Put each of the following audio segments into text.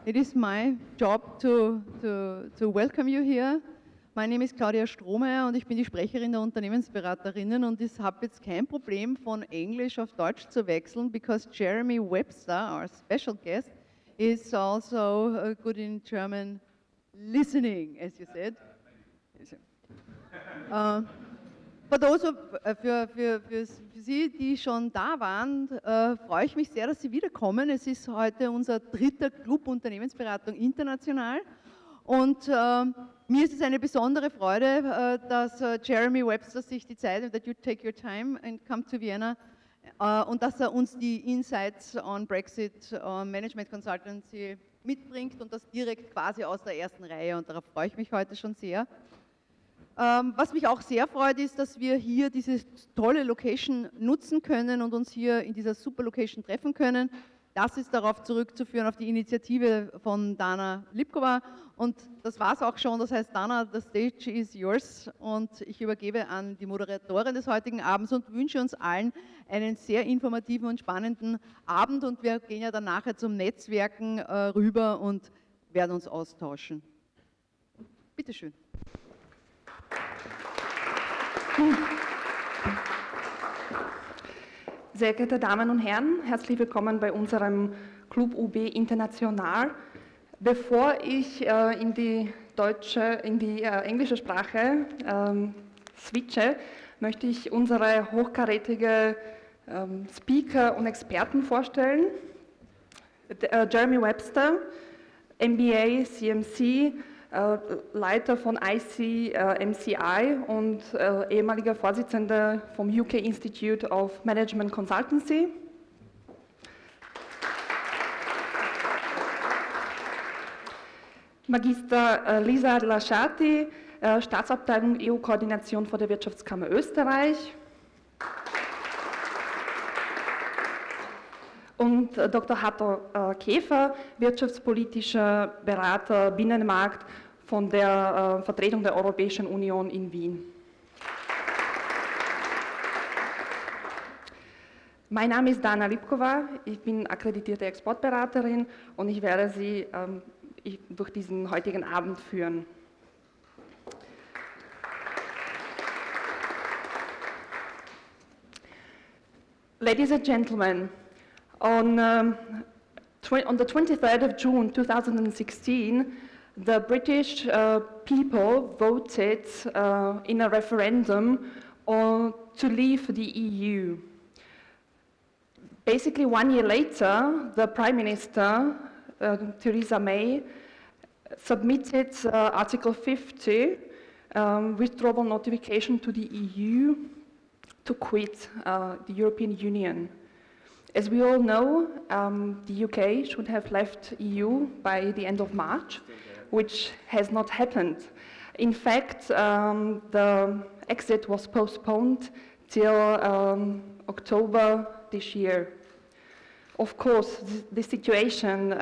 It is my job to welcome you here. My name is Claudia Strohmeier und ich bin die Sprecherin der Unternehmensberaterinnen und ich habe jetzt kein Problem von Englisch auf Deutsch zu wechseln, because Jeremy Webster, our special guest, is also good in German listening, as you said. For those of, für Sie, die schon da waren, freue ich mich sehr, dass Sie wiederkommen. Es ist heute unser dritter Club Unternehmensberatung international und mir ist es eine besondere Freude, dass Jeremy Webster sich die Zeit, that you take your time and come to Vienna und dass uns die Insights on Brexit, on Management Consultancy mitbringt und das direkt quasi aus der ersten Reihe und darauf freue ich mich heute schon sehr. Was mich auch sehr freut, ist, dass wir hier diese tolle Location nutzen können und uns hier in dieser super Location treffen können. Das ist darauf zurückzuführen, auf die Initiative von Dana Lipkova. Und das war es auch schon. Das heißt, Dana, the stage is yours. Und ich übergebe an die Moderatorin des heutigen Abends und wünsche uns allen einen sehr informativen und spannenden Abend. Und wir gehen ja dann nachher zum Netzwerken rüber und werden uns austauschen. Bitte schön. Sehr geehrte Damen und Herren, herzlich willkommen bei unserem Club UB International. Bevor ich in die englische Sprache switche, möchte ich unsere hochkarätige Speaker und Experten vorstellen. Jeremy Webster, MBA, CMC, Leiter von ICMCI und ehemaliger Vorsitzender vom UK Institute of Management Consultancy. Magister Mrs Rilasciati, Staatsabteilung EU-Koordination vor der Wirtschaftskammer Österreich. Und Dr. Hatto Käfer, wirtschaftspolitischer Berater Binnenmarkt von der Vertretung der Europäischen Union in Wien. Mein Name ist Dana Lipkova, ich bin akkreditierte Exportberaterin und ich werde Sie durch diesen heutigen Abend führen. Ladies and gentlemen, on the 23rd of June 2016, the British people voted in a referendum to leave the EU. Basically, 1 year later, the Prime Minister, Theresa May, submitted Article 50, withdrawal notification to the EU to quit the European Union. As we all know, the UK should have left EU by the end of March, which has not happened. In fact, the exit was postponed till October this year. Of course, this situation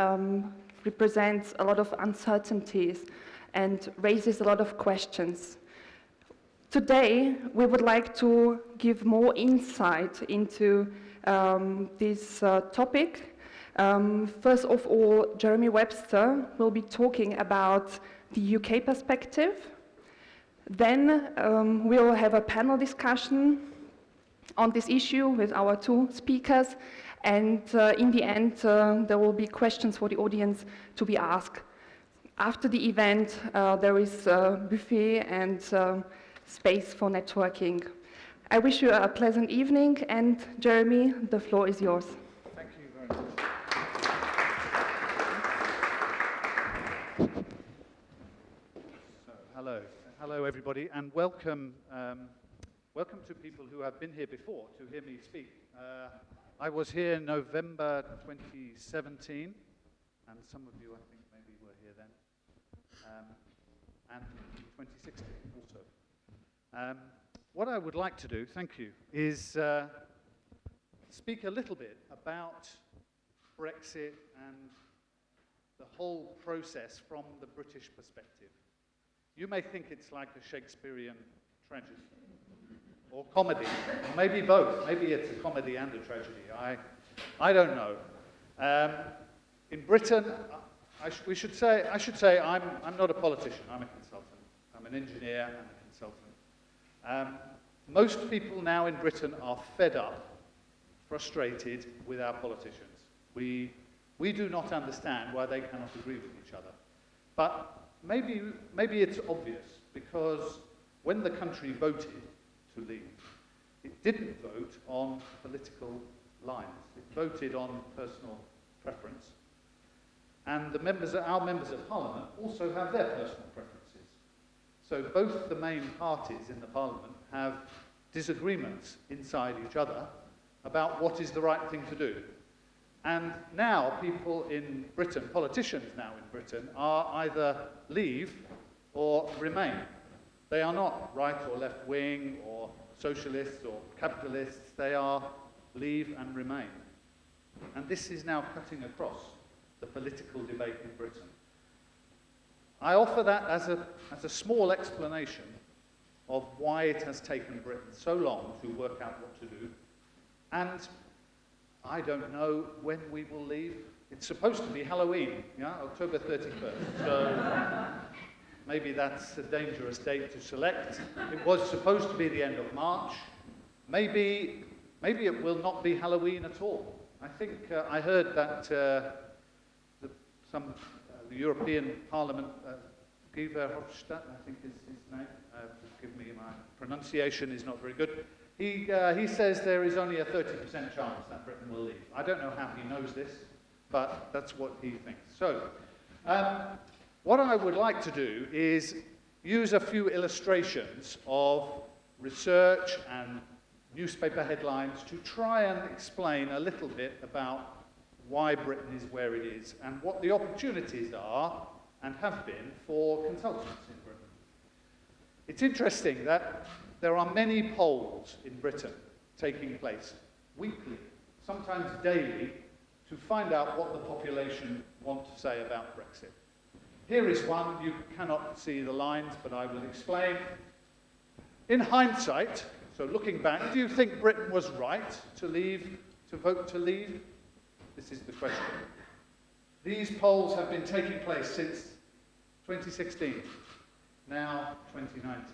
represents a lot of uncertainties and raises a lot of questions. Today, we would like to give more insight into this topic. First of all, Jeremy Webster will be talking about the UK perspective. Then we'll have a panel discussion on this issue with our two speakers. And in the end, there will be questions for the audience to be asked. After the event, there is a buffet and space for networking. I wish you a pleasant evening, and Jeremy, the floor is yours. Thank you very much. So, hello everybody, and welcome to people who have been here before to hear me speak. I was here in November 2017, and some of you I think maybe were here then, and 2016 also. What I would like to do, thank you, is speak a little bit about Brexit and the whole process from the British perspective. You may think it's like a Shakespearean tragedy, or comedy, or maybe both. Maybe it's a comedy and a tragedy. I don't know. In Britain, I should say I'm not a politician, I'm a consultant. I'm an engineer and a consultant. Most people now in Britain are fed up, frustrated with our politicians. We do not understand why they cannot agree with each other. But maybe it's obvious, because when the country voted to leave, it didn't vote on political lines. It voted on personal preference. And our members of Parliament also have their personal preferences. So both the main parties in the Parliament have disagreements inside each other about what is the right thing to do. And now people in Britain, politicians now in Britain, are either leave or remain. They are not right or left wing or socialists or capitalists. They are leave and remain. And this is now cutting across the political debate in Britain. I offer that as a small explanation of why it has taken Britain so long to work out what to do. And I don't know when we will leave. It's supposed to be Halloween, yeah, October 31st. So maybe that's a dangerous date to select. It was supposed to be the end of March. Maybe it will not be Halloween at all. I think I heard that the European Parliament, Verhofstadt, I think is his name. Forgive me, my pronunciation is not very good. He says there is only a 30% chance that Britain will leave. I don't know how he knows this, but that's what he thinks. So, what I would like to do is use a few illustrations of research and newspaper headlines to try and explain a little bit about why Britain is where it is and what the opportunities are and have been for consultants in Britain. It's interesting that there are many polls in Britain taking place weekly, sometimes daily, to find out what the population want to say about Brexit. Here is one. You cannot see the lines, but I will explain. In hindsight, so looking back, do you think Britain was right to vote to leave? This is the question. These polls have been taking place since 2016, now 2019.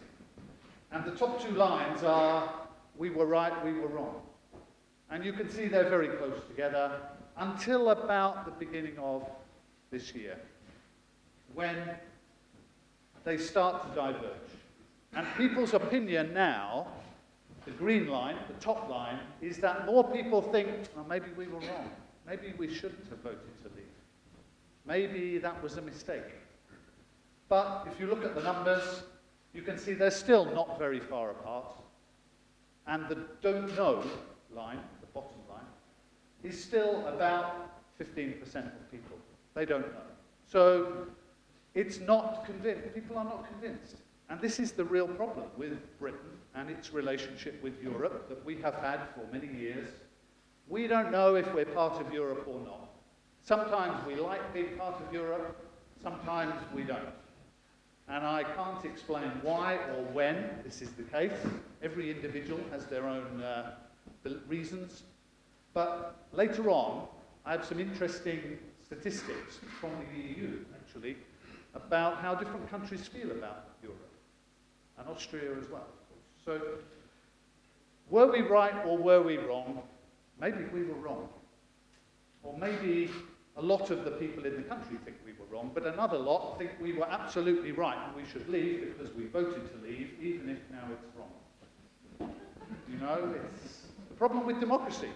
And the top two lines are, we were right, we were wrong. And you can see they're very close together until about the beginning of this year, when they start to diverge. And people's opinion now, the green line, the top line, is that more people think, well, maybe we were wrong. Maybe we shouldn't have voted to leave. Maybe that was a mistake. But if you look at the numbers, you can see they're still not very far apart. And the don't know line, the bottom line, is still about 15% of people. They don't know. So it's not convinced. People are not convinced. And this is the real problem with Britain and its relationship with Europe that we have had for many years. We don't know if we're part of Europe or not. Sometimes we like being part of Europe, sometimes we don't. And I can't explain why or when this is the case. Every individual has their own reasons. But later on, I have some interesting statistics from the EU, actually, about how different countries feel about Europe, and Austria as well, of course. So, were we right or were we wrong? Maybe we were wrong. Or maybe a lot of the people in the country think we were wrong, but another lot think we were absolutely right and we should leave because we voted to leave, even if now it's wrong. You know, it's the problem with democracy.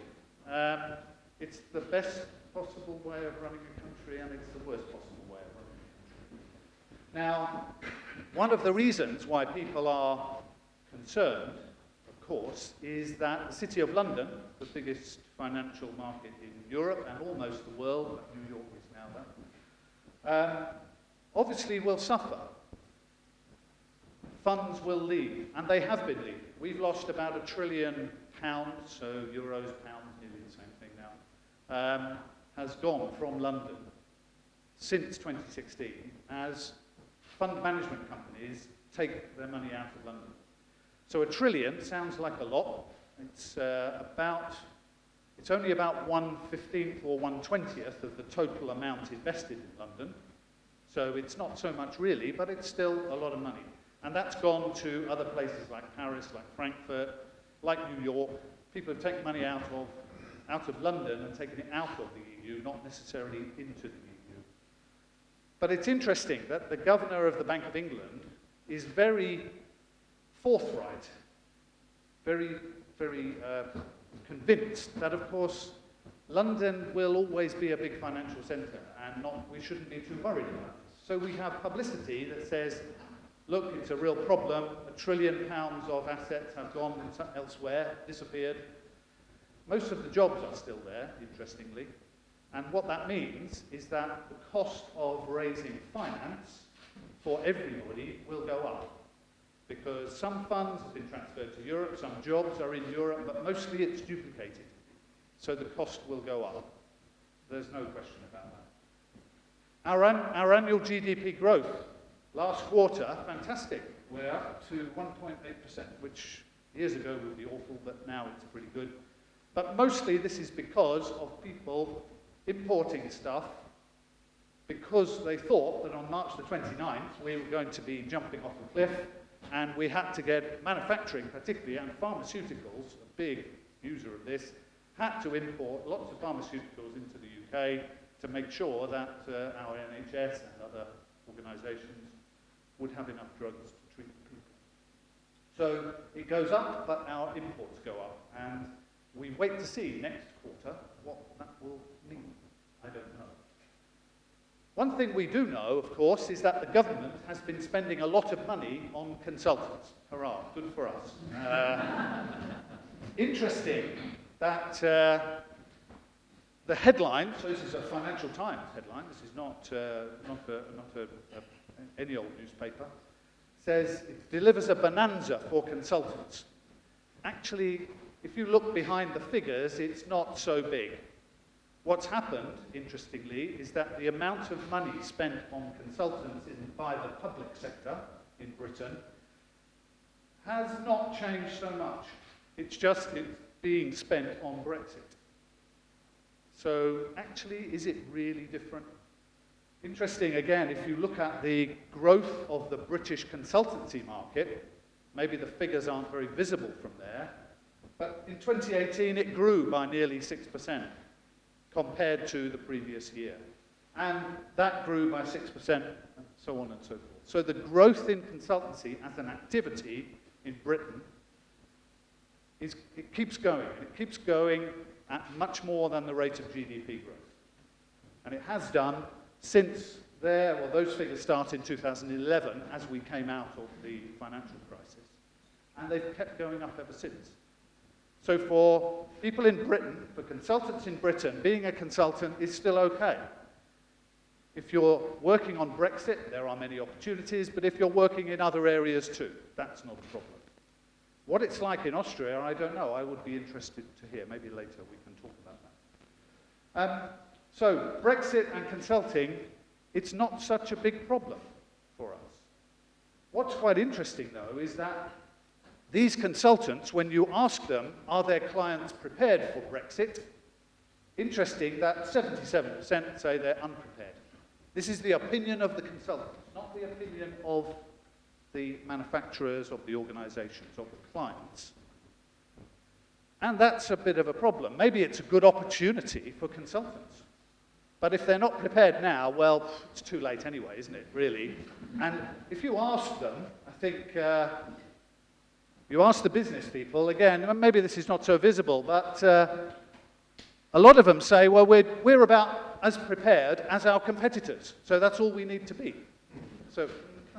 It's the best possible way of running a country and it's the worst possible way of running a country. Now, one of the reasons why people are concerned, of course, is that the City of London, the biggest financial market in Europe and almost the world, but New York is now that, obviously will suffer. Funds will leave, and they have been leaving. We've lost about £1 trillion, so euros, pounds, nearly the same thing now, has gone from London since 2016 as fund management companies take their money out of London. So £1 trillion sounds like a lot. It's about It's only about 1/15 or 1/20 of the total amount invested in London. So it's not so much really, but it's still a lot of money. And that's gone to other places like Paris, like Frankfurt, like New York. People have taken money out of London and taken it out of the EU, not necessarily into the EU. But it's interesting that the governor of the Bank of England is very forthright, very convinced that, of course, London will always be a big financial centre and we shouldn't be too worried about it. So we have publicity that says, look, it's a real problem, £1 trillion of assets have gone elsewhere, disappeared. Most of the jobs are still there, interestingly. And what that means is that the cost of raising finance for everybody will go up. Because some funds have been transferred to Europe, some jobs are in Europe, but mostly it's duplicated. So the cost will go up. There's no question about that. Our annual GDP growth, last quarter, fantastic. We're up to 1.8%, which years ago would be awful, but now it's pretty good. But mostly this is because of people importing stuff because they thought that on March the 29th we were going to be jumping off a cliff and we had to get manufacturing, particularly, and pharmaceuticals, a big user of this, had to import lots of pharmaceuticals into the UK to make sure that our NHS and other organisations would have enough drugs to treat the people. So it goes up, but our imports go up. And we wait to see next quarter what that will mean. I don't know. One thing we do know, of course, is that the government has been spending a lot of money on consultants. Hurrah, good for us. Interesting that the headline, so this is a Financial Times headline, this is not any old newspaper, says it delivers a bonanza for consultants. Actually, if you look behind the figures, it's not so big. What's happened, interestingly, is that the amount of money spent on consultants by the public sector in Britain has not changed so much. It's being spent on Brexit. So actually, is it really different? Interesting, again, if you look at the growth of the British consultancy market, maybe the figures aren't very visible from there, but in 2018 it grew by nearly 6%. Compared to the previous year. And that grew by 6% and so on and so forth. So the growth in consultancy as an activity in Britain, it keeps going. It keeps going at much more than the rate of GDP growth. And it has done since those figures start in 2011 as we came out of the financial crisis. And they've kept going up ever since. So for people in Britain, for consultants in Britain, being a consultant is still okay. If you're working on Brexit, there are many opportunities, but if you're working in other areas too, that's not a problem. What it's like in Austria, I don't know. I would be interested to hear. Maybe later we can talk about that. So Brexit and consulting, it's not such a big problem for us. What's quite interesting, though, is that these consultants, when you ask them, are their clients prepared for Brexit? Interesting that 77% say they're unprepared. This is the opinion of the consultants, not the opinion of the manufacturers, of the organizations, of the clients. And that's a bit of a problem. Maybe it's a good opportunity for consultants. But if they're not prepared now, well, it's too late anyway, isn't it, really? And if you ask them, I think you ask the business people, again, maybe this is not so visible, but a lot of them say, well, we're about as prepared as our competitors, so that's all we need to be. So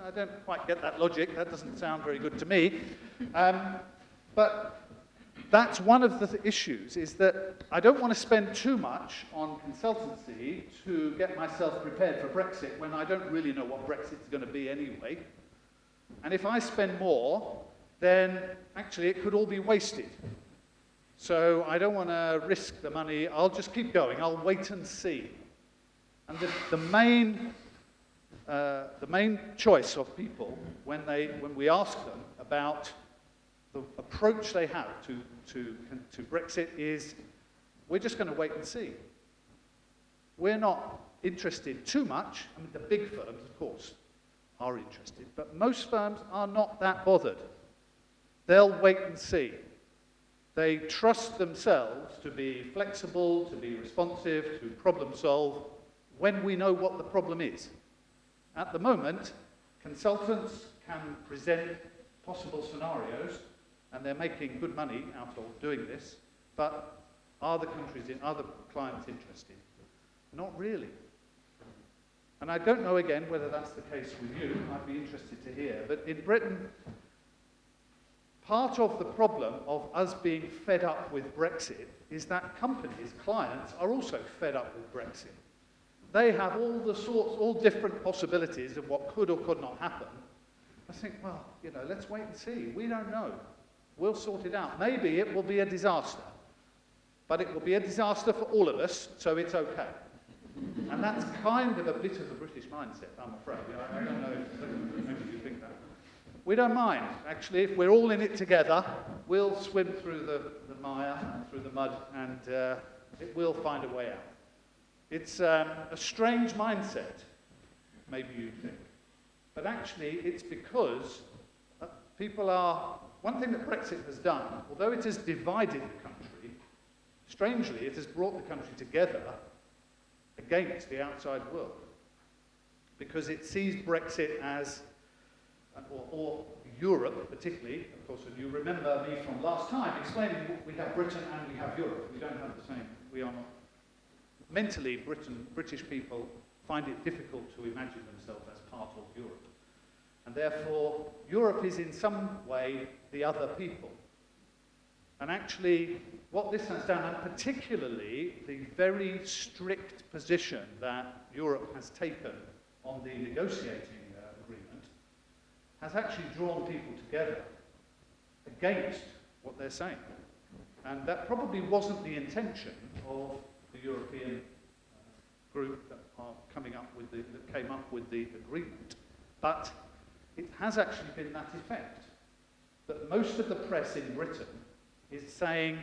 I don't quite get that logic. That doesn't sound very good to me. But that's one of the issues, is that I don't want to spend too much on consultancy to get myself prepared for Brexit when I don't really know what Brexit is going to be anyway. And if I spend more, then actually it could all be wasted. So I don't want to risk the money. I'll just keep going. I'll wait and see. And the main choice of people when we ask them about the approach they have to Brexit is we're just going to wait and see. We're not interested too much. I mean, the big firms, of course, are interested, but most firms are not that bothered. They'll wait and see. They trust themselves to be flexible, to be responsive, to problem solve when we know what the problem is. At the moment, consultants can present possible scenarios, and they're making good money out of doing this, but are the clients interested? Not really. And I don't know, again, whether that's the case with you. I'd be interested to hear. But in Britain, part of the problem of us being fed up with Brexit is that companies, clients, are also fed up with Brexit. They have all different possibilities of what could or could not happen. I think, well, let's wait and see. We don't know. We'll sort it out. Maybe it will be a disaster. But it will be a disaster for all of us, so it's okay. And that's kind of a bit of the British mindset, I'm afraid. I don't know if maybe you think that. We don't mind, actually. If we're all in it together, we'll swim through the mire, through the mud, and it will find a way out. It's a strange mindset, maybe you think. But actually, it's because one thing that Brexit has done, although it has divided the country, strangely, it has brought the country together against the outside world. Because it sees Brexit as, or Europe particularly, of course, and you remember me from last time explaining we have Britain and we have Europe. We don't have the same. We are not. Mentally, British people find it difficult to imagine themselves as part of Europe. And therefore, Europe is in some way the other people. And actually, what this has done, and particularly the very strict position that Europe has taken on the negotiating agreement, has actually drawn people together against what they're saying. And that probably wasn't the intention of the European group that came up with the agreement. But it has actually been that effect, that most of the press in Britain is saying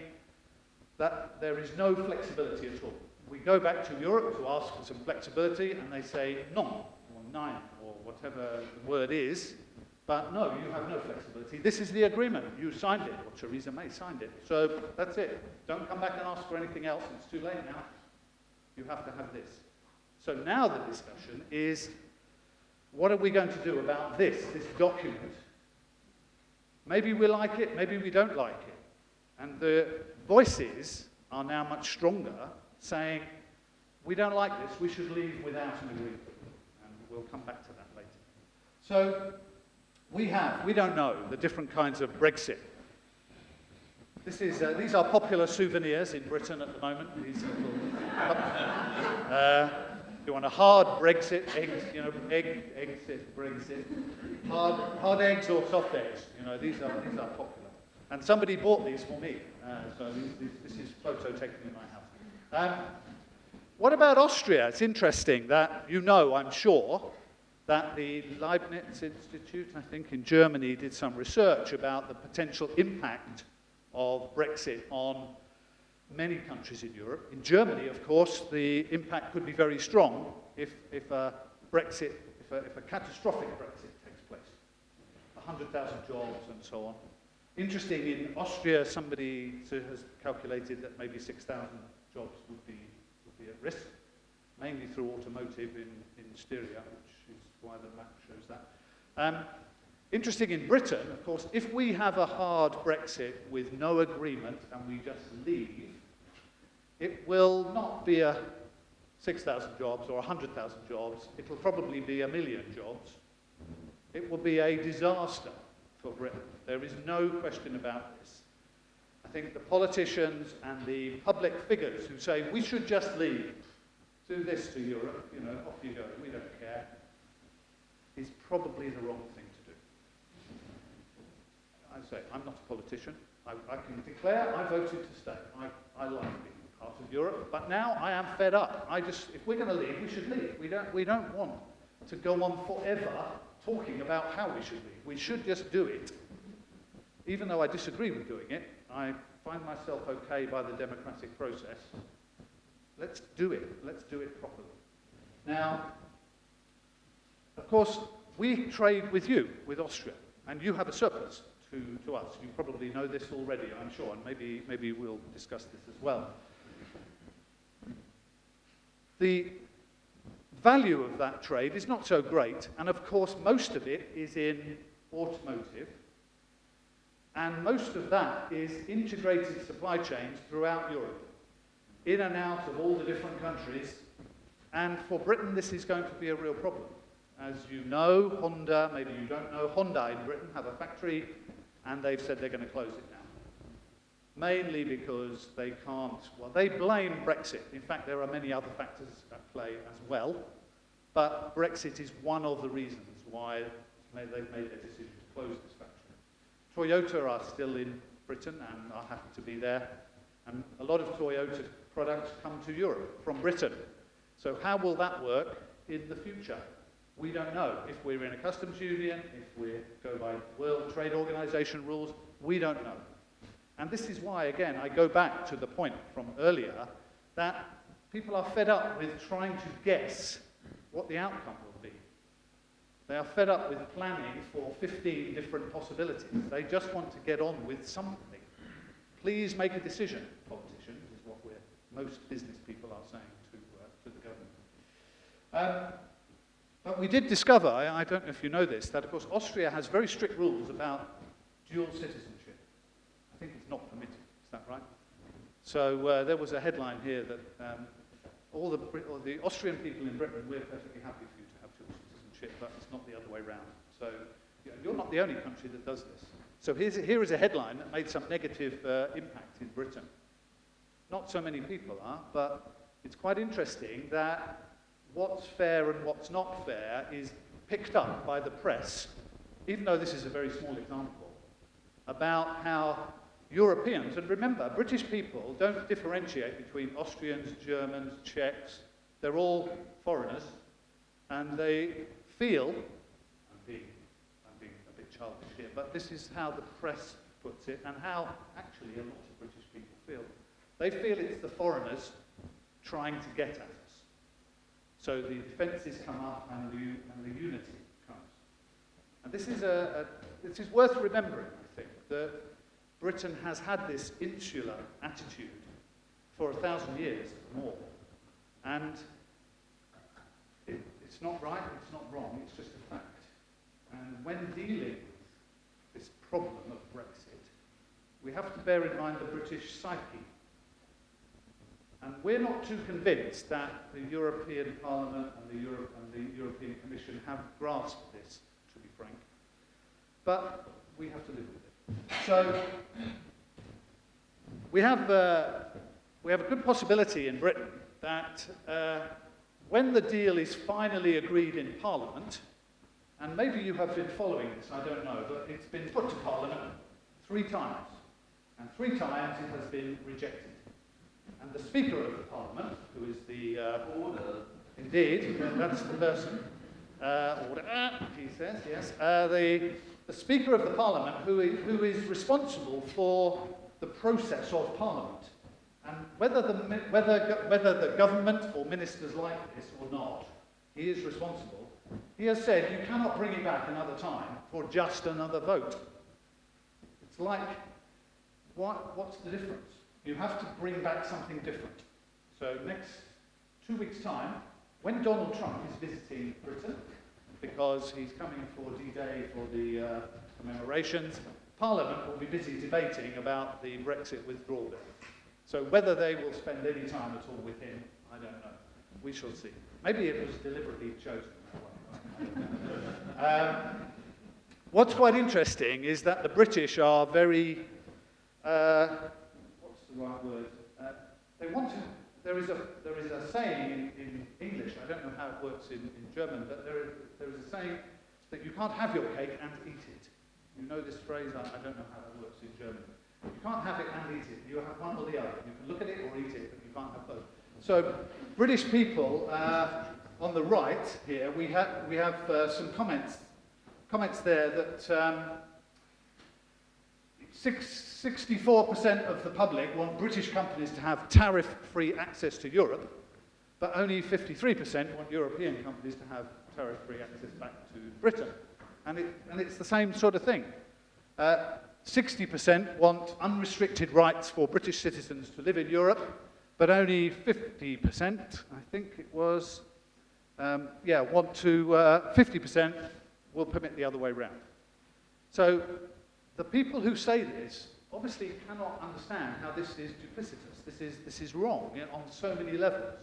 that there is no flexibility at all. We go back to Europe to ask for some flexibility, and they say non, or nein, or whatever the word is, but no, you have no flexibility. This is the agreement. You signed it, or Theresa May signed it. So that's it. Don't come back and ask for anything else. It's too late now. You have to have this. So now the discussion is, what are we going to do about this document? Maybe we like it, maybe we don't like it. And the voices are now much stronger, saying, we don't like this, we should leave without an agreement. And we'll come back to that later. So we don't know the different kinds of Brexit. These are popular souvenirs in Britain at the moment. These you want a hard Brexit, eggs, Brexit, hard eggs or soft eggs. These are popular. And somebody bought these for me, so this is photo taken in my house. What about Austria? It's interesting that I'm sure, that the Leibniz Institute, I think, in Germany did some research about the potential impact of Brexit on many countries in Europe. In Germany, of course, the impact could be very strong if a catastrophic Brexit takes place. 100,000 jobs and so on. Interesting, in Austria, somebody has calculated that maybe 6,000 jobs would be at risk, mainly through automotive in Styria, which is why the map shows that. Interesting in Britain, of course, if we have a hard Brexit with no agreement and we just leave, it will not be a 6,000 jobs or 100,000 jobs. It will probably be 1 million jobs. It will be a disaster for Britain. There is no question about this. I think the politicians and the public figures who say, we should just leave, do this to Europe, off you go, we don't care, is probably the wrong thing to do. I say, I'm not a politician. I can declare I voted to stay. I like being part of Europe, but now I am fed up. If we're going to leave, we should leave. We don't want to go on forever talking about how we should leave. We should just do it. Even though I disagree with doing it, I find myself okay by the democratic process. Let's do it. Let's do it properly. Now, of course, we trade with you, with Austria, and you have a surplus to us. You probably know this already, I'm sure, and maybe we'll discuss this as well. The value of that trade is not so great, and of course most of it is in automotive, and most of that is integrated supply chains throughout Europe, in and out of all the different countries, and for Britain this is going to be a real problem. As you know, Honda, maybe you don't know, Honda in Britain have a factory, and they've said they're going to close it down. Mainly because they can't, well, they blame Brexit. In fact, there are many other factors at play as well, but Brexit is one of the reasons why they've made their decision to close this factory. Toyota are still in Britain and are happy to be there, and a lot of Toyota products come to Europe from Britain. So how will that work in the future? We don't know. If we're in a customs union, if we go by World Trade Organization rules, we don't know. And this is why, again, I go back to the point from earlier that people are fed up with trying to guess what the outcome will be. They are fed up with planning for 15 different possibilities. They just want to get on with something. Please make a decision, politicians, is what most business people are saying to the government. But we did discover, I don't know if you know this, that of course Austria has very strict rules about dual citizenship. I think it's not permitted, is that right? So there was a headline here that all the Austrian people in Britain, we're perfectly happy for you to have dual citizenship, but it's not the other way around. So you're not the only country that does this. So here is a headline that made some negative impact in Britain. Not so many people are, but it's quite interesting that what's fair and what's not fair is picked up by the press, even though this is a very small example, about how Europeans, and remember, British people don't differentiate between Austrians, Germans, Czechs. They're all foreigners, and they feel, I'm being a bit childish here, but this is how the press puts it, and how actually a lot of British people feel. They feel it's the foreigners trying to get at us. So the defences come up, and the unity comes. And this is worth remembering, I think, that Britain has had this insular attitude for 1,000 years or more. And it's not right, it's not wrong, it's just a fact. And when dealing with this problem of Brexit, we have to bear in mind the British psyche. And we're not too convinced that the European Parliament and the European Commission have grasped this, to be frank. But we have to live with it. So we have a good possibility in Britain that when the deal is finally agreed in Parliament, and maybe you have been following this, I don't know, but it's been put to Parliament 3 times, and 3 times it has been rejected. And the Speaker of the Parliament, who is the... Order. Indeed, that's the person. Order, he says, yes. The Speaker of the Parliament, who is responsible for the process of Parliament. And whether the government or ministers like this or not, he is responsible. He has said, you cannot bring it back another time for just another vote. It's like, what's the difference? You have to bring back something different. So next 2 weeks' time, when Donald Trump is visiting Britain, because he's coming for D-Day for the commemorations, Parliament will be busy debating about the Brexit withdrawal bill. So whether they will spend any time at all with him, I don't know. We shall see. Maybe it was deliberately chosen that way. What's quite interesting is that the British are very... what's the right word? They want to... There is a saying in English, I don't know how it works in German, but there is a saying that you can't have your cake and eat it. You know this phrase? I don't know how that works in German. You can't have it and eat it. You have one or the other. You can look at it or eat it, but you can't have both. So British people, on the right here, we have some comments there that 6 64% of the public want British companies to have tariff-free access to Europe, but only 53% want European companies to have tariff-free access back to Britain. And it's the same sort of thing. 60% want unrestricted rights for British citizens to live in Europe, but only 50%, I think it was, 50% will permit the other way round. So the people who say this obviously cannot understand how this is duplicitous. This is wrong on so many levels.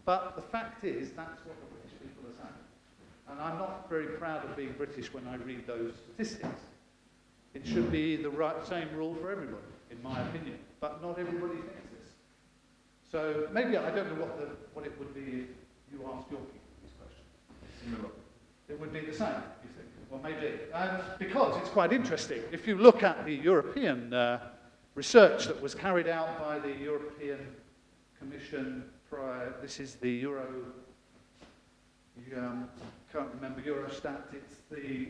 But the fact is, that's what the British people are saying. And I'm not very proud of being British when I read those statistics. It should be the same rule for everybody, in my opinion. But not everybody thinks this. So maybe I don't know what it would be if you asked your people these questions. Similar. It would be the same, you think? Well, maybe. Because it's quite interesting. If you look at the European research that was carried out by the European Commission prior, this is the can't remember Eurostat,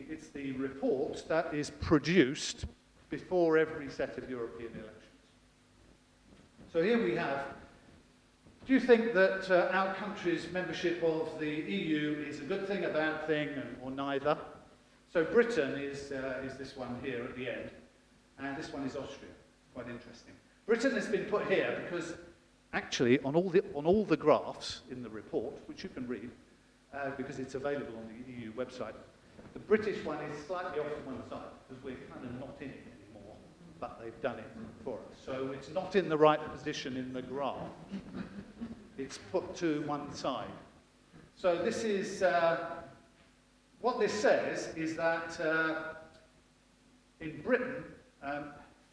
it's the report that is produced before every set of European elections. So here we have, do you think that our country's membership of the EU is a good thing, a bad thing, or neither? So Britain is this one here at the end, and this one is Austria. Quite interesting. Britain has been put here because actually on all the graphs in the report, which you can read, because it's available on the EU website, the British one is slightly off to one side because we're kind of not in it anymore, but they've done it for us. So it's not in the right position in the graph. It's put to one side. So this is, what this says is that in Britain,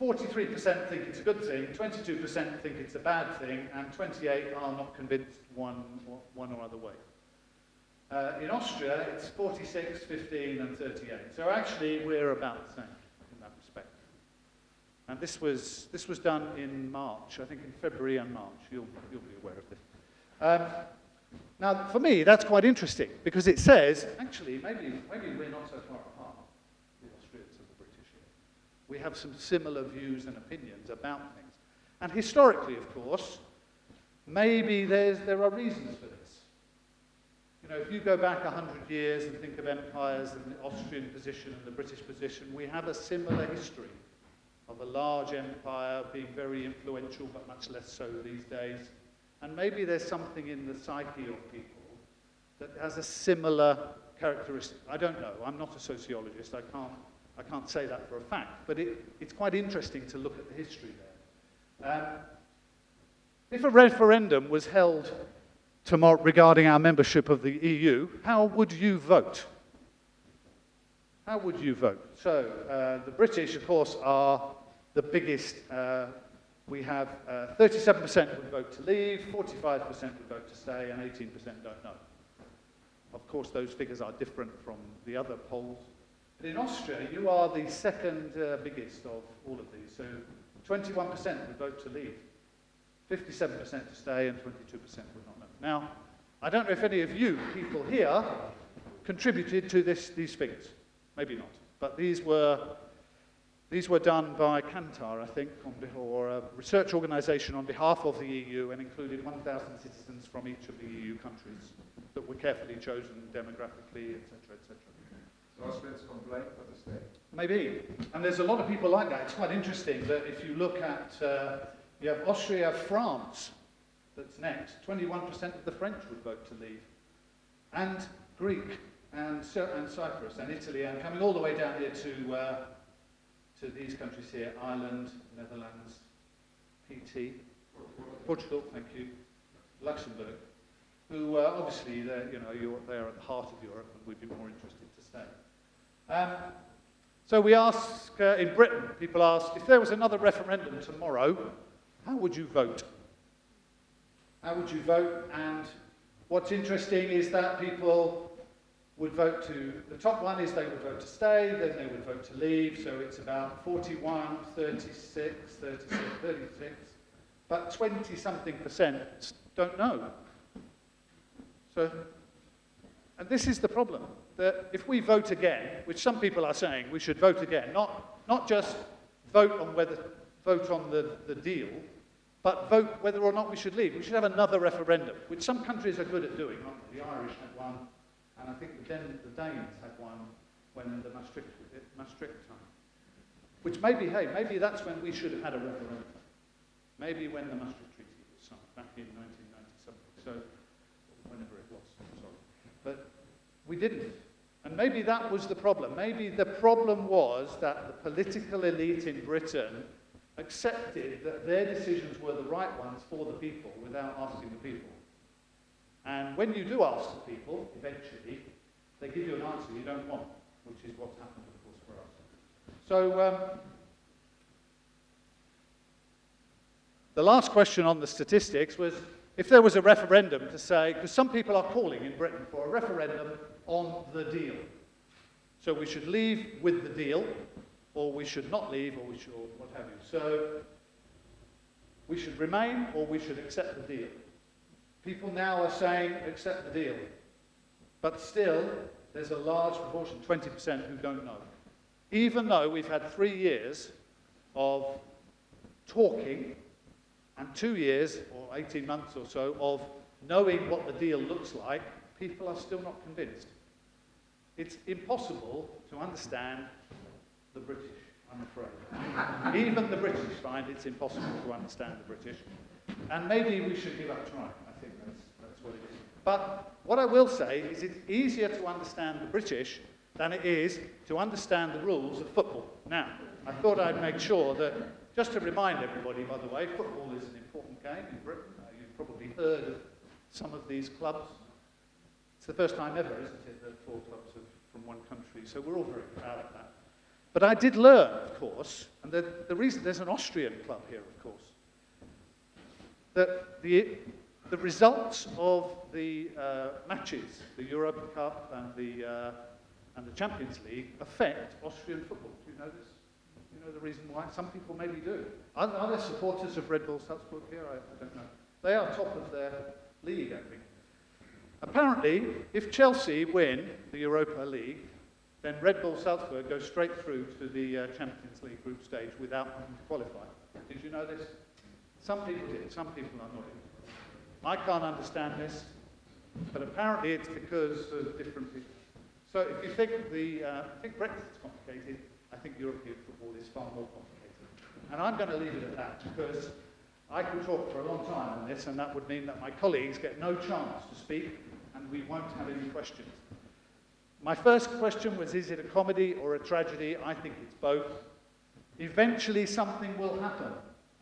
43% think it's a good thing, 22% think it's a bad thing, and 28% are not convinced one or other way. In Austria, it's 46, 15, and 38. So actually, we're about the same in that respect. And this was done in March, I think in February and March. You'll be aware of this. Now, for me, that's quite interesting because it says, actually, maybe we're not so far apart, the Austrians and the British here. We have some similar views and opinions about things. And historically, of course, maybe there are reasons for this. You know, if you go back 100 years and think of empires and the Austrian position and the British position, we have a similar history of a large empire being very influential, but much less so these days. And maybe there's something in the psyche of people that has a similar characteristic. I don't know. I'm not a sociologist. I can't say that for a fact. But it's quite interesting to look at the history there. If a referendum was held tomorrow regarding our membership of the EU, how would you vote? How would you vote? So the British, of course, are the biggest. We have 37% would vote to leave, 45% would vote to stay, and 18% don't know. Of course, those figures are different from the other polls. But in Austria, you are the second biggest of all of these. So 21% would vote to leave, 57% to stay, and 22% would not know. Now, I don't know if any of you people here contributed to these figures. Maybe not. But these were done by Kantar, I think, or a research organization on behalf of the EU, and included 1,000 citizens from each of the EU countries that were carefully chosen demographically, etc., etc. So Austrians complain for the state? Maybe. And there's a lot of people like that. It's quite interesting that if you look at, you have Austria, France, that's next. 21% of the French would vote to leave. And Greek, and Cyprus, and Italy, and coming all the way down here to these countries here, Ireland, Netherlands, PT, Portugal, thank you, Luxembourg, who obviously they're at the heart of Europe and we'd be more interested to stay. So we ask, in Britain, people ask, if there was another referendum tomorrow, how would you vote? How would you vote? And what's interesting is that people would vote to, the top one is they would vote to stay, then they would vote to leave, so it's about 41, 36, 36, but 20-something% don't know. So, and this is the problem, that if we vote again, which some people are saying we should vote again, not just vote on the deal, but vote whether or not we should leave. We should have another referendum, which some countries are good at doing. The Irish had one, and I think the Danes had one when the Maastricht time. Which maybe that's when we should have had a referendum. Maybe when the Maastricht Treaty was signed, back in 1997. So, whenever it was, sorry. But we didn't. And maybe that was the problem. Maybe the problem was that the political elite in Britain accepted that their decisions were the right ones for the people without asking the people. And when you do ask the people, eventually, they give you an answer you don't want, which is what's happened, of course, for us. So, the last question on the statistics was, if there was a referendum to say, because some people are calling in Britain for a referendum on the deal. So we should leave with the deal, or we should not leave, or we should, or what have you. So we should remain, or we should accept the deal. People now are saying, accept the deal. But still, there's a large proportion, 20%, who don't know. Even though we've had 3 years of talking, and 2 years, or 18 months or so, of knowing what the deal looks like, people are still not convinced. It's impossible to understand the British, I'm afraid. Even the British find it's impossible to understand the British. And maybe we should give up trying. I think that's what it is. But what I will say is it's easier to understand the British than it is to understand the rules of football. Now, I thought I'd make sure that, just to remind everybody, by the way, football is an important game in Britain. You've probably heard of some of these clubs. It's the first time ever, isn't it, that 4 clubs are from one country, so we're all very proud of that. But I did learn, of course, and the reason there's an Austrian club here, of course, that the results of the matches, the Europa Cup and the Champions League, affect Austrian football. Do you know this? Do you know the reason why? Some people maybe do. Are there supporters of Red Bull Salzburg here? I don't know. They are top of their league, I think. Apparently, if Chelsea win the Europa League, then Red Bull Salzburg goes straight through to the Champions League group stage without having to qualify. Did you know this? Some people did, some people are not. I can't understand this, but apparently it's because of different people. So if you think Brexit's complicated, I think European football is far more complicated. And I'm going to leave it at that because I could talk for a long time on this, and that would mean that my colleagues get no chance to speak, and we won't have any questions. My first question was, is it a comedy or a tragedy? I think it's both. Eventually something will happen.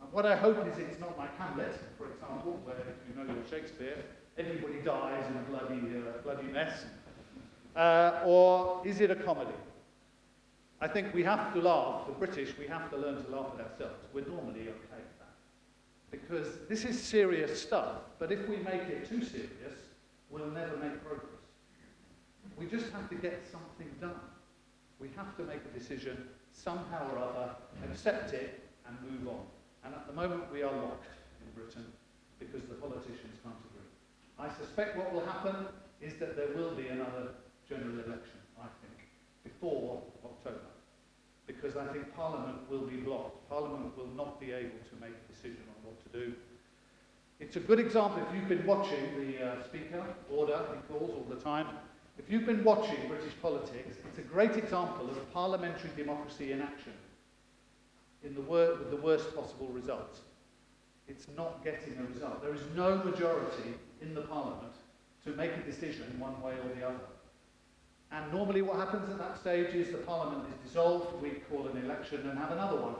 And what I hope is it's not like Hamlet, for example, where, if you know your Shakespeare, everybody dies in a bloody mess. Or is it a comedy? I think we have to laugh. The British, we have to learn to laugh at ourselves. We're normally okay with that. Because this is serious stuff, but if we make it too serious, we'll never make progress. We just have to get something done. We have to make a decision somehow or other, accept it, and move on. And at the moment we are locked in Britain because the politicians can't agree. I suspect what will happen is that there will be another general election, I think, before October. Because I think Parliament will be blocked. Parliament will not be able to make a decision on what to do. It's a good example, if you've been watching the Speaker, order, he calls all the time. If you've been watching British politics, it's a great example of parliamentary democracy in action, with the worst possible results. It's not getting a result. There is no majority in the Parliament to make a decision one way or the other. And normally what happens at that stage is the Parliament is dissolved, we call an election and have another one.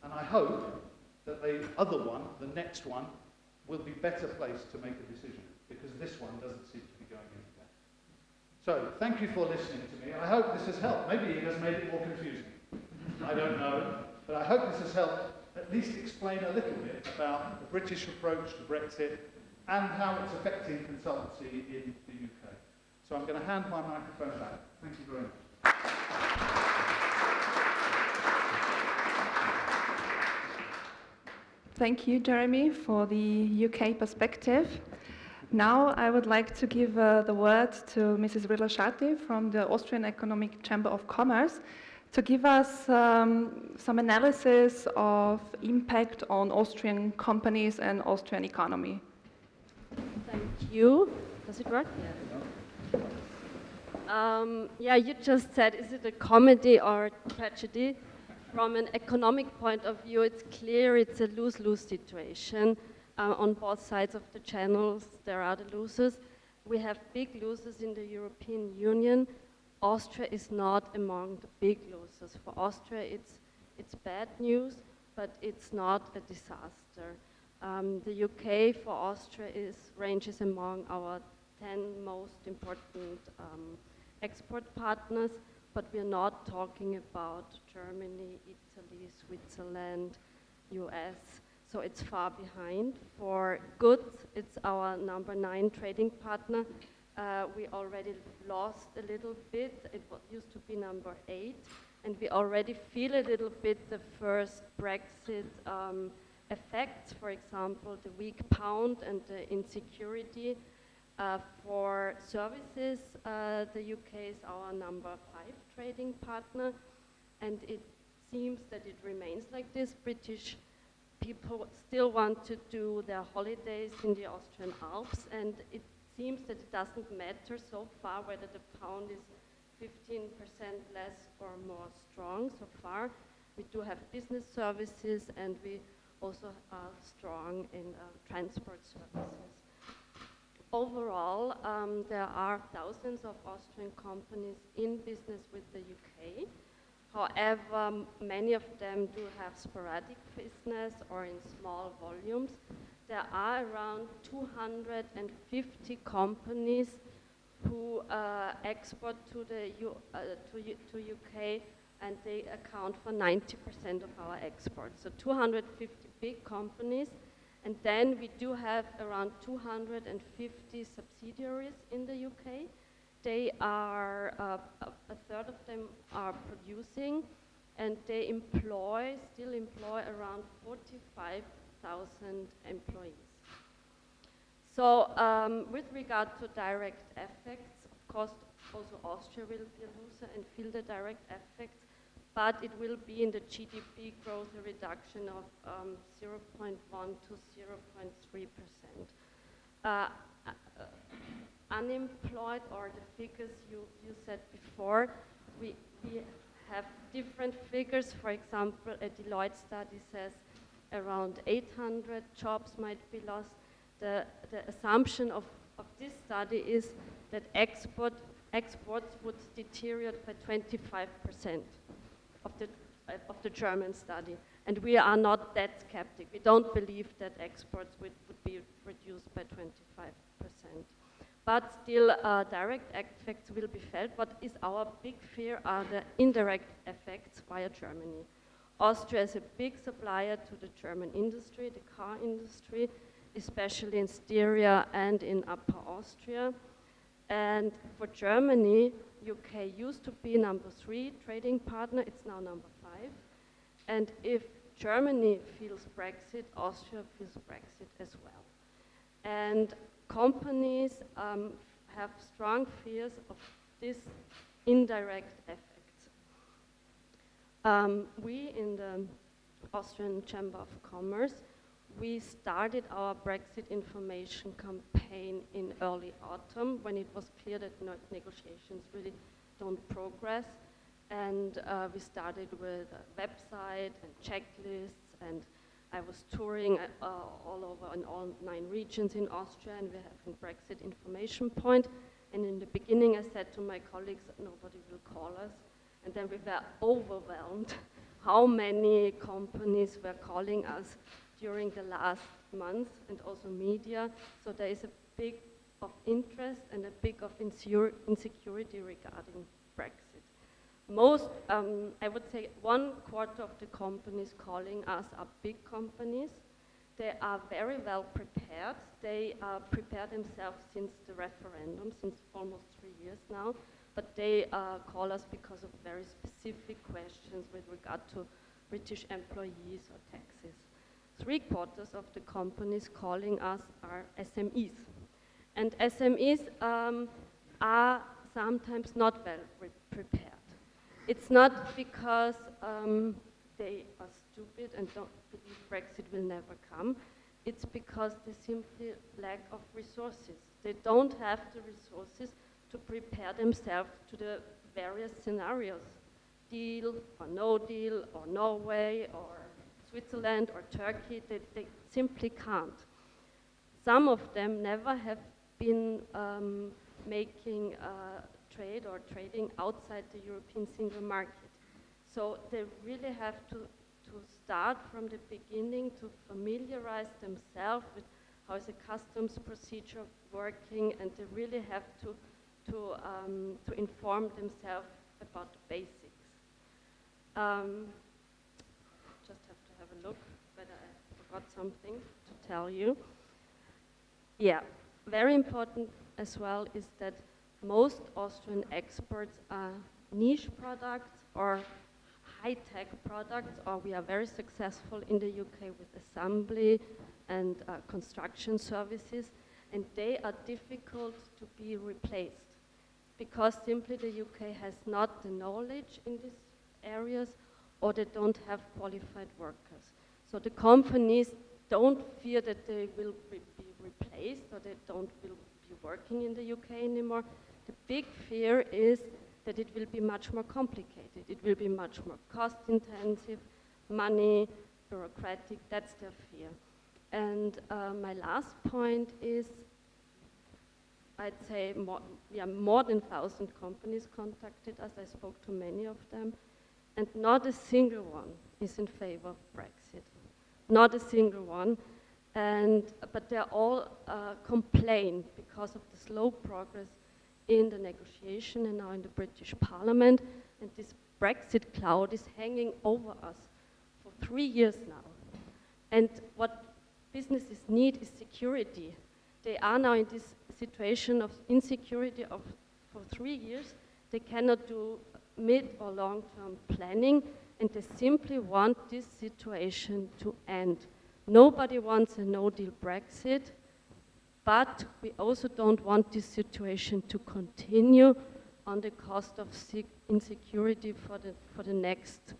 And I hope that the other one, the next one, will be better placed to make a decision, because this one doesn't seem to be going anywhere. So, thank you for listening to me. I hope this has helped. Maybe it has made it more confusing. I don't know. But I hope this has helped at least explain a little bit about the British approach to Brexit and how it's affecting consultancy in the UK. So I'm going to hand my microphone back. Thank you very much. Thank you, Jeremy, for the UK perspective. Now I would like to give the word to Mrs Rilasciati from the Austrian Chamber of Commerce to give us some analysis of impact on Austrian companies and Austrian economy. Thank you. Does it work? Yeah, you just said, is it a comedy or tragedy? From an economic point of view, it's clear it's a lose-lose situation. On both sides of the channels, there are the losers. We have big losers in the European Union. Austria is not among the big losers. For Austria, it's bad news, but it's not a disaster. The UK for Austria ranges among our 10 most important export partners, but we're not talking about Germany, Italy, Switzerland, US, so it's far behind. For goods, it's our number 9 trading partner. We already lost a little bit. It used to be number 8, and we already feel a little bit the first Brexit effects, for example, the weak pound and the insecurity. For services, the UK is our number 5 trading partner, and it seems that it remains like this. British people still want to do their holidays in the Austrian Alps, and it seems that it doesn't matter so far whether the pound is 15% less or more strong so far. We do have business services, and we also are strong in transport services. Overall, there are thousands of Austrian companies in business with the UK. However, many of them do have sporadic business or in small volumes. There are around 250 companies who export to the UK, and they account for 90% of our exports. So 250 big companies. And then we do have around 250 subsidiaries in the UK. They are, a third of them are producing, and they still employ around 45,000 employees. So with regard to direct effects, of course, also Austria will be a loser and feel the direct effects, but it will be in the GDP growth a reduction of 0.1 to 0.3%. Unemployed, or the figures you said before, we have different figures. For example, a Deloitte study says around 800 jobs might be lost. The assumption of this study is that exports would deteriorate by 25%. Of the German study, and we are not that skeptic. We don't believe that exports would be reduced by 25%. But still, direct effects will be felt. What is our big fear are the indirect effects via Germany. Austria is a big supplier to the German industry, the car industry, especially in Styria and in Upper Austria. And for Germany, UK used to be number 3 trading partner, it's now number 5. And if Germany feels Brexit, Austria feels Brexit as well. And companies have strong fears of this indirect effects. We in the Austrian Chamber of Commerce, we started our Brexit information campaign in early autumn when it was clear that negotiations really don't progress. And we started with a website and checklists, and I was touring all over in all 9 regions in Austria, and we have a Brexit information point. And in the beginning I said to my colleagues, nobody will call us. And then we were overwhelmed how many companies were calling us during the last month, and also media. So there is a big of interest and a big of insecurity regarding Brexit. Most, I would say 1/4 of the companies calling us are big companies. They are very well prepared. They prepare themselves since the referendum, since almost 3 years now. But they call us because of very specific questions with regard to British employees or taxes. 3/4 of the companies calling us are SMEs. And SMEs are sometimes not well prepared. It's not because they are stupid and don't believe Brexit will never come. It's because they simply lack of resources. They don't have the resources to prepare themselves to the various scenarios. Deal or no deal, or Norway, or Switzerland, or Turkey, they simply can't. Some of them never have been making trade or trading outside the European single market. So they really have to start from the beginning to familiarize themselves with how is a customs procedure working, and they really have to inform themselves about the basics. Just have to have a look whether I forgot something to tell you. Yeah, very important as well is that most Austrian exports are niche products or high-tech products, or we are very successful in the UK with assembly and construction services, and they are difficult to be replaced because simply the UK has not the knowledge in these areas, or they don't have qualified workers. So the companies don't fear that they will be replaced, or they don't will be working in the UK anymore. The big fear is that it will be much more complicated. It will be much more cost-intensive, money, bureaucratic. That's their fear. And my last point is, I'd say more than 1,000 companies contacted us. I spoke to many of them, and not a single one is in favor of Brexit. Not a single one. But they all complain because of the slow progress in the negotiation and now in the British Parliament. And this Brexit cloud is hanging over us for 3 years now. And what businesses need is security. They are now in this situation of insecurity for 3 years. They cannot do mid or long-term planning, and they simply want this situation to end. Nobody wants a no-deal Brexit, but we also don't want this situation to continue on the cost of insecurity for the next,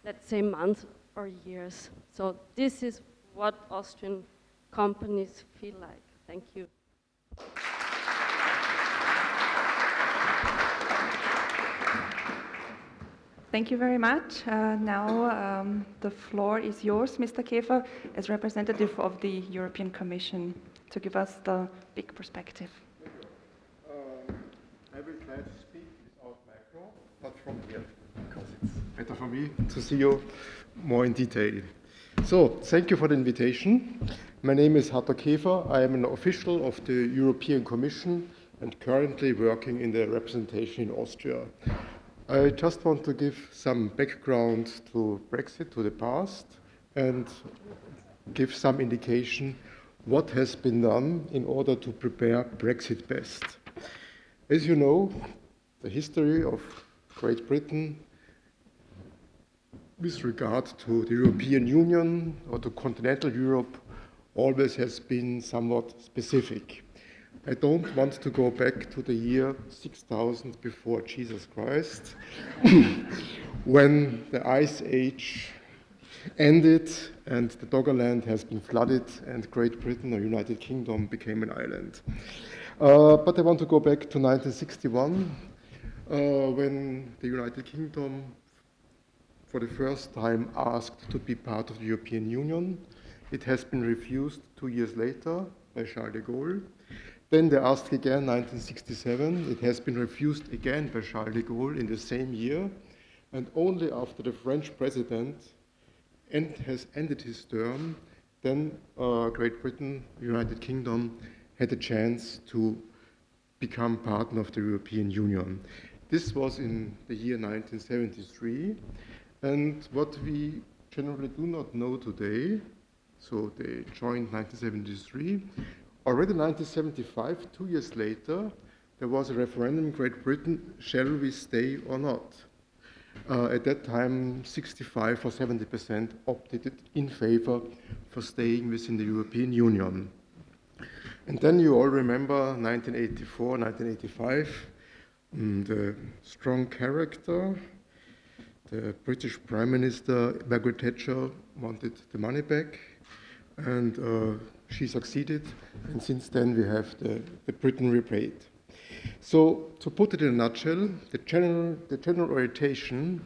let's say, months or years. So this is what Austrian companies feel like. Thank you. Thank you very much. Now the floor is yours, Mr. Käfer, as representative of the European Commission, to give us the big perspective. I will try to speak without micro, but from here, because it's better for me to see you more in detail. So, thank you for the invitation. My name is Hatto Käfer. I am an official of the European Commission and currently working in the representation in Austria. I just want to give some background to Brexit, to the past, and give some indication what has been done in order to prepare Brexit best. As you know, the history of Great Britain with regard to the European Union or to continental Europe always has been somewhat specific. I don't want to go back to the year 6000 before Jesus Christ, when the Ice Age ended and the Doggerland has been flooded and Great Britain or United Kingdom became an island. But I want to go back to 1961, when the United Kingdom for the first time asked to be part of the European Union. It has been refused 2 years later by Charles de Gaulle. Then they asked again, 1967. It has been refused again by Charles de Gaulle in the same year. And only after the French president has ended his term, then Great Britain, United Kingdom, had a chance to become partner of the European Union. This was in the year 1973. And what we generally do not know today, so they joined 1973, already in 1975, 2 years later, there was a referendum in Great Britain, shall we stay or not? At that time, 65 or 70% opted in favor for staying within the European Union. And then you all remember 1984, 1985, the strong character the British Prime Minister, Margaret Thatcher, wanted the money back, and she succeeded, and since then we have the Britain repaid. So, to put it in a nutshell, the general orientation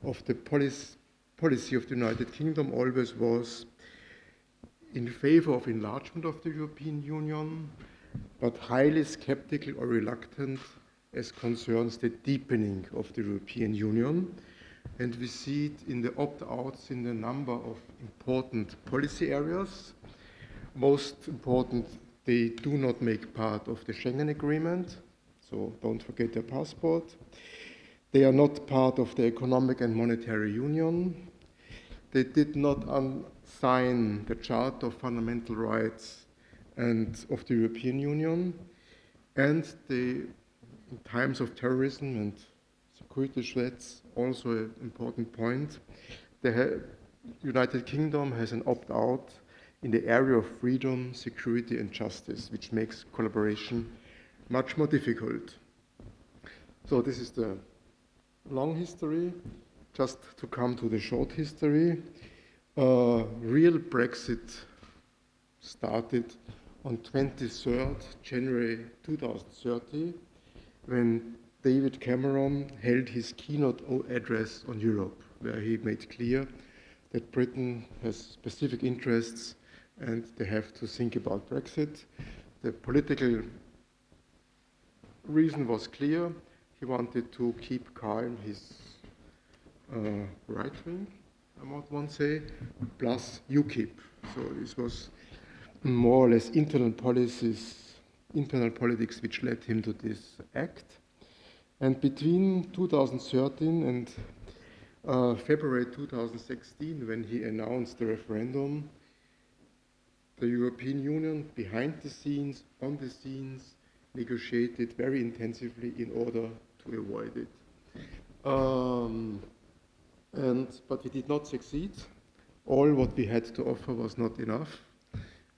of the policy of the United Kingdom always was in favor of enlargement of the European Union, but highly skeptical or reluctant as concerns the deepening of the European Union. And we see it in the opt-outs in a number of important policy areas. Most important, they do not make part of the Schengen Agreement, so don't forget their passport. They are not part of the Economic and Monetary Union. They did not sign the Charter of Fundamental Rights and of the European Union. And they, in times of terrorism and security threats, also an important point, the United Kingdom has an opt-out in the area of freedom, security and justice, which makes collaboration much more difficult. So this is the long history. Just to come to the short history, real Brexit started on 23rd January 2030, when David Cameron held his keynote address on Europe, where he made clear that Britain has specific interests and they have to think about Brexit. The political reason was clear. He wanted to keep calm his right wing, I might want to say, plus UKIP. So this was more or less internal politics which led him to this act. And between 2013 and February 2016, when he announced the referendum, the European Union, behind the scenes, on the scenes, negotiated very intensively in order to avoid it. But we did not succeed. All what we had to offer was not enough.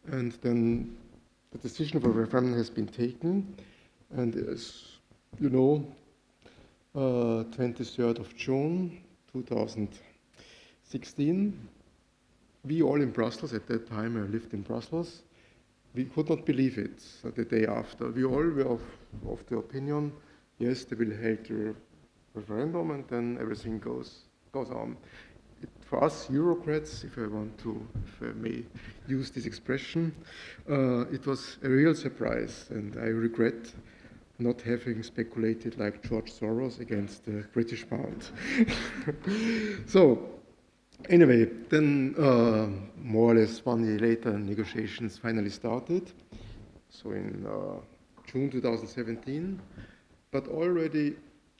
And then the decision for referendum has been taken. And as you know, 23rd of June 2016, we all in Brussels, at that time I lived in Brussels, we could not believe it the day after. We all were of the opinion, yes, they will hold the referendum and then everything goes on. For us Eurocrats, if I may use this expression, it was a real surprise, and I regret not having speculated like George Soros against the British pound. So, anyway, then more or less 1 year later, negotiations finally started. So in June 2017, but already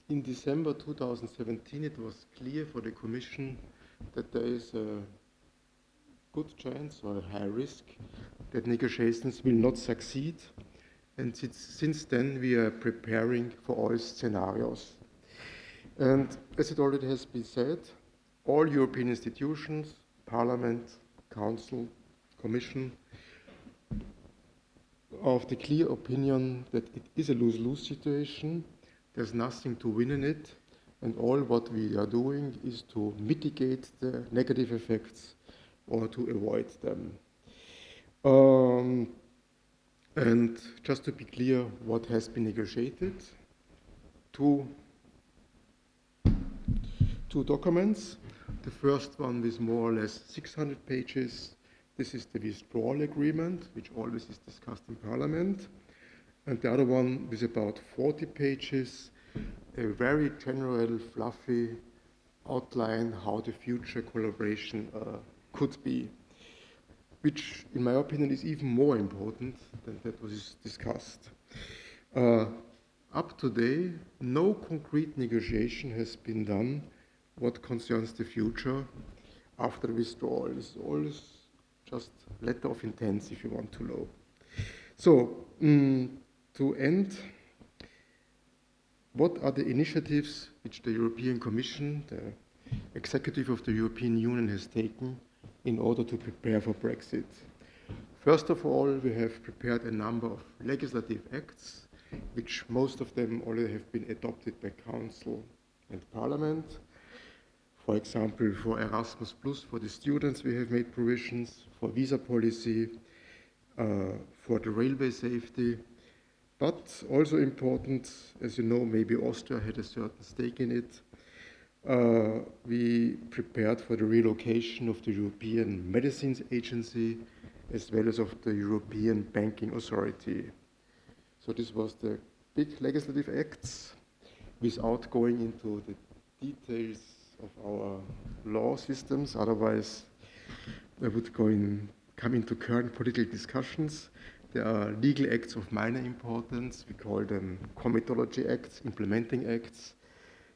in December 2017, it was clear for the Commission that there is a good chance or a high risk that negotiations will not succeed. And since then, we are preparing for all scenarios. And as it already has been said, all European institutions, Parliament, Council, Commission, are of the clear opinion that it is a lose-lose situation. There's nothing to win in it, and all what we are doing is to mitigate the negative effects or to avoid them. And just to be clear, what has been negotiated? Two documents. The first one with more or less 600 pages. This is the withdrawal agreement, which always is discussed in Parliament. And the other one with about 40 pages, a very general, fluffy outline how the future collaboration could be, which, in my opinion, is even more important than that was discussed. Up to today, no concrete negotiation has been done what concerns the future after the withdrawal. It's always just letter of intent, if you want to know. So, to end, what are the initiatives which the European Commission, the executive of the European Union, has taken in order to prepare for Brexit? First of all, we have prepared a number of legislative acts, which most of them already have been adopted by Council and Parliament. For example, for Erasmus Plus, for the students, we have made provisions for visa policy, for the railway safety, but also important, as you know, maybe Austria had a certain stake in it. We prepared for the relocation of the European Medicines Agency as well as of the European Banking Authority. So this was the big legislative acts. Without going into the details of our law systems, otherwise I would come into current political discussions. There are legal acts of minor importance. We call them comitology acts, implementing acts,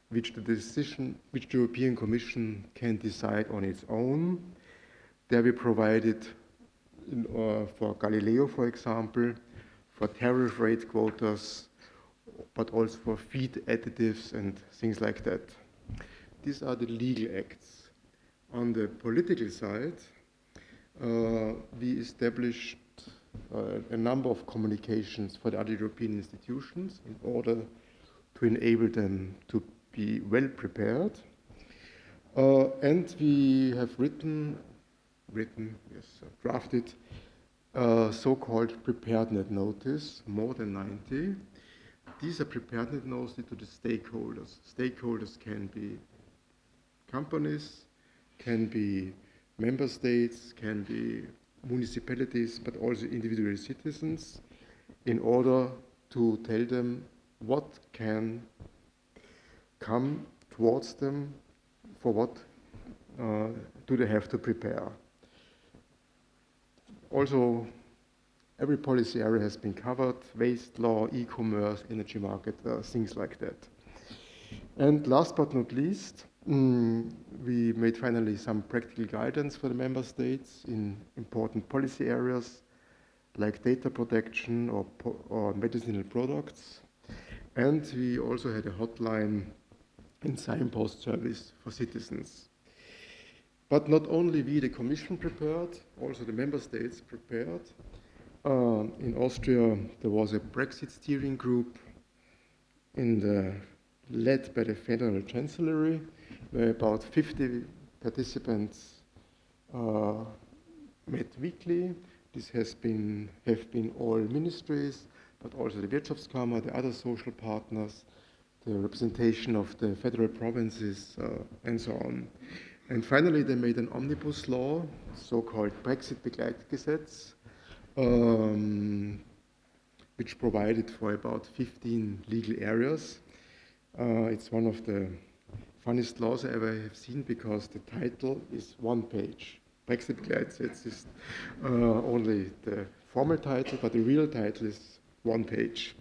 which the European Commission can decide on its own. There we provided for Galileo, for example, for tariff rate quotas, but also for feed additives and things like that. These are the legal acts. On the political side, we established a number of communications for the other European institutions in order to enable them to be well prepared. And we have drafted so-called preparedness notice, more than 90. These are preparedness notices to the stakeholders. Stakeholders can be companies, can be member states, can be municipalities, but also individual citizens, in order to tell them what can come towards them, for what do they have to prepare. Also, every policy area has been covered: waste law, e-commerce, energy market, things like that. And last but not least, we made finally some practical guidance for the member states in important policy areas like data protection or medicinal products. And we also had a hotline and signpost service for citizens. But not only we, the Commission, prepared, also the member states prepared. In Austria, there was a Brexit steering group led by the Federal Chancellery, where about 50 participants met weekly. This have been all ministries, but also the Wirtschaftskammer, the other social partners, the representation of the federal provinces, and so on. And finally, they made an omnibus law, so-called Brexit Begleitgesetz, which provided for about 15 legal areas. It's one of the funniest laws I ever have seen, because the title is one page. Brexit Begleitgesetz is only the formal title, but the real title is one page.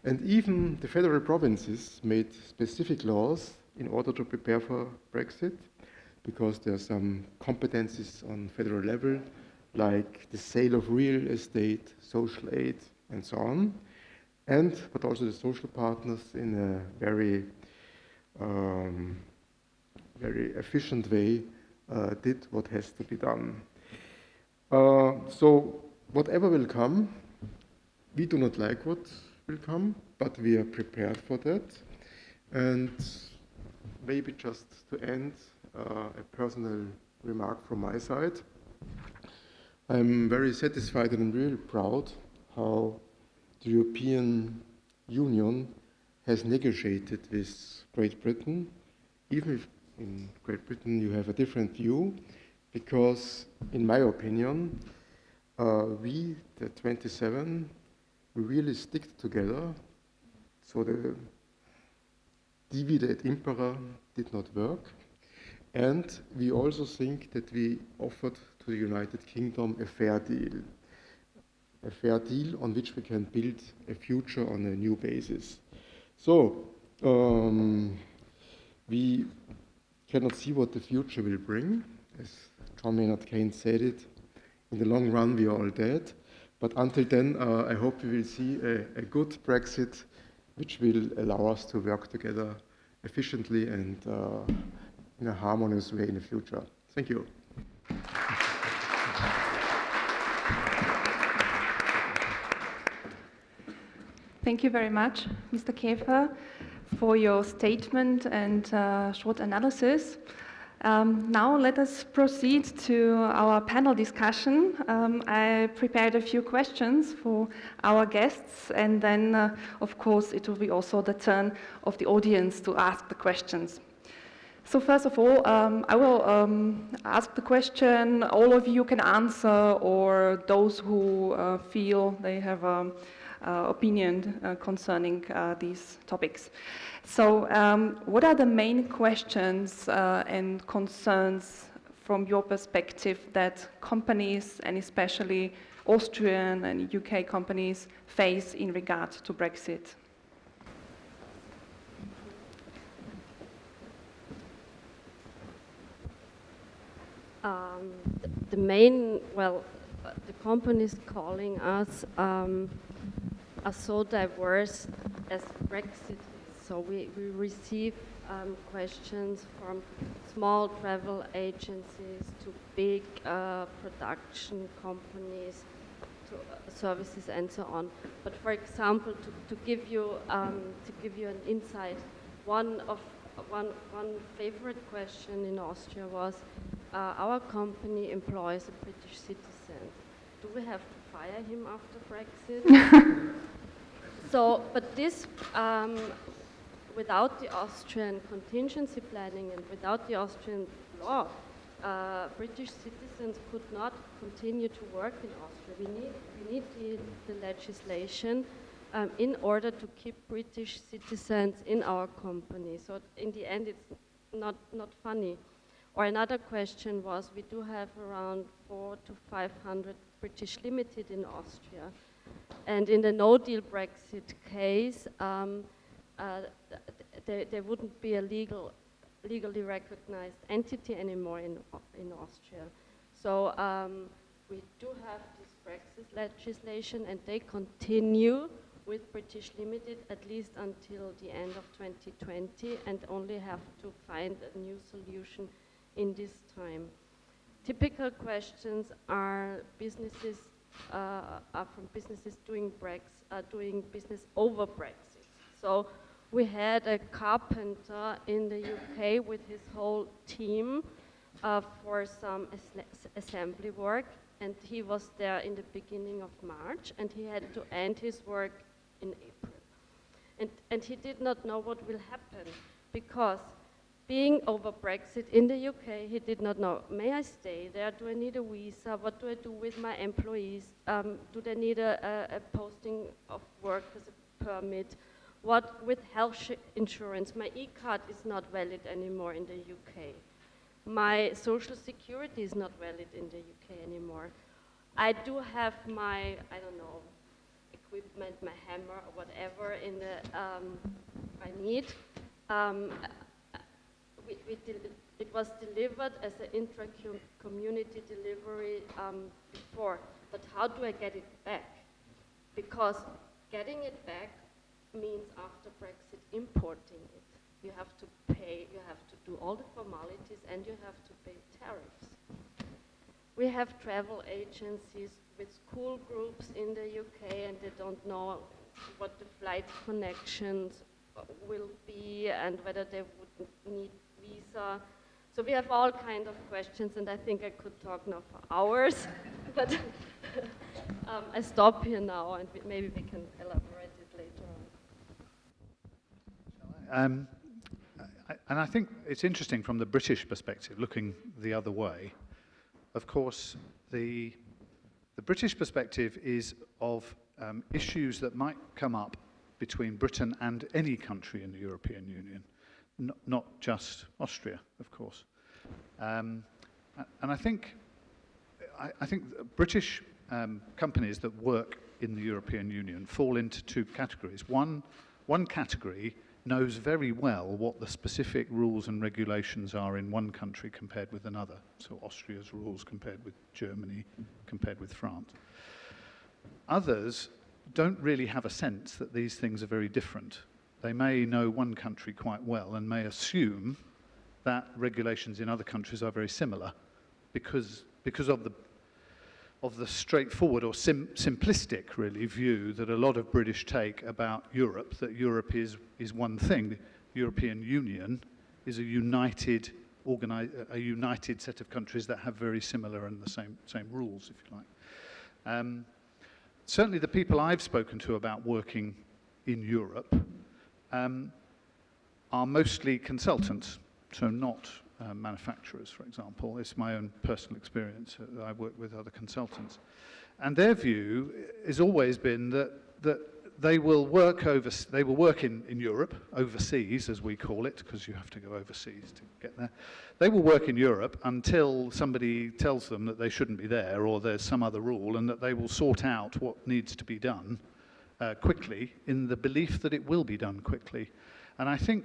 And even the federal provinces made specific laws in order to prepare for Brexit, because there are some competencies on federal level, like the sale of real estate, social aid, and so on. But also the social partners in a very efficient way did what has to be done. So whatever will come, we do not like what will come, but we are prepared for that. And maybe just to end, a personal remark from my side. I'm very satisfied and I'm really proud how the European Union has negotiated with Great Britain, even if in Great Britain you have a different view, because in my opinion, we, the 27, we really stick together. So the divide et impera did not work. And we also think that we offered to the United Kingdom a fair deal on which we can build a future on a new basis. So we cannot see what the future will bring. As John Maynard Keynes said it, in the long run we are all dead. But until then, I hope we will see a good Brexit, which will allow us to work together efficiently and in a harmonious way in the future. Thank you. Thank you very much, Mr. Käfer, for your statement and short analysis. Now let us proceed to our panel discussion. I prepared a few questions for our guests, and then, of course, it will be also the turn of the audience to ask the questions. So first of all, I will ask the question all of you can answer, or those who feel they have opinion concerning these topics. So what are the main questions and concerns from your perspective that companies, and especially Austrian and UK companies, face in regard to Brexit? The main, well, the companies calling us are so diverse as Brexit is. So we receive questions from small travel agencies to big production companies, to services and so on. But for example, to give you an insight, one favorite question in Austria was, our company employs a British citizen. Do we have to fire him after Brexit? So, but this, without the Austrian contingency planning and without the Austrian law, British citizens could not continue to work in Austria. We need the legislation in order to keep British citizens in our company. So in the end, it's not funny. Or another question was, we do have around 400 to 500 British Limited in Austria. And in the no-deal Brexit case, there wouldn't be a legally recognized entity anymore in Austria. So we do have this Brexit legislation, and they continue with British Limited at least until the end of 2020, and only have to find a new solution in this time. Typical questions are businesses are from businesses doing business over Brexit. So we had a carpenter in the UK with his whole team for some assembly work, and he was there in the beginning of March, and he had to end his work in April. And he did not know what will happen, because being over Brexit in the UK, he did not know, may I stay there? Do I need a visa? What do I do with my employees? Do they need a posting of work as a permit? What with health insurance? My e-card is not valid anymore in the UK. My social security is not valid in the UK anymore. I do have my, I don't know, equipment, my hammer or whatever in the, I need. It was delivered as an intra-community delivery before, but how do I get it back? Because getting it back means after Brexit importing it. You have to pay, you have to do all the formalities, and you have to pay tariffs. We have travel agencies with school groups in the UK, and they don't know what the flight connections will be and whether they would need visa. So we have all kinds of questions, and I think I could talk now for hours, but I stop here now, and maybe we can elaborate it later on. And I think it's interesting from the British perspective, looking the other way. Of course, the British perspective is of issues that might come up between Britain and any country in the European Union, not just Austria, of course. And I think British companies that work in the European Union fall into two categories. One category knows very well what the specific rules and regulations are in one country compared with another. So Austria's rules compared with Germany, compared with France. Others don't really have a sense that these things are very different. They may know one country quite well and may assume that regulations in other countries are very similar because of the straightforward or simplistic, really, view that a lot of British take about Europe, that Europe is one thing. The European Union is a united a united set of countries that have very similar and the same rules, if you like. Certainly the people I've spoken to about working in Europe are mostly consultants, so not manufacturers, for example. It's my own personal experience. I work with other consultants. And their view has always been that they will work in Europe, overseas as we call it, because you have to go overseas to get there. They will work in Europe until somebody tells them that they shouldn't be there or there's some other rule, and that they will sort out what needs to be done quickly in the belief that it will be done quickly. And I think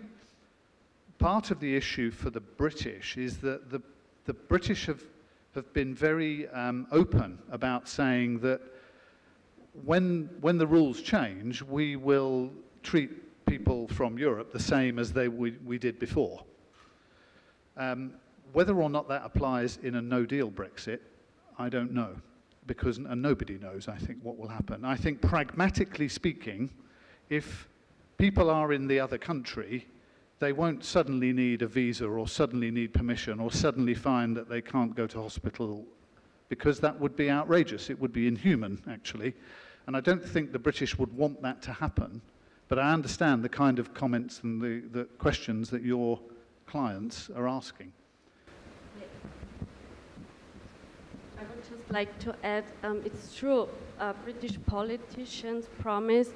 part of the issue for the British is that the British have been very open about saying that when the rules change, we will treat people from Europe the same as we did before. Whether or not that applies in a no-deal Brexit, I don't know, because nobody knows, I think, what will happen. I think pragmatically speaking, if people are in the other country, they won't suddenly need a visa or suddenly need permission or suddenly find that they can't go to hospital, because that would be outrageous. It would be inhuman, actually. And I don't think the British would want that to happen. But I understand the kind of comments and the questions that your clients are asking. I would just like to add, it's true, British politicians promised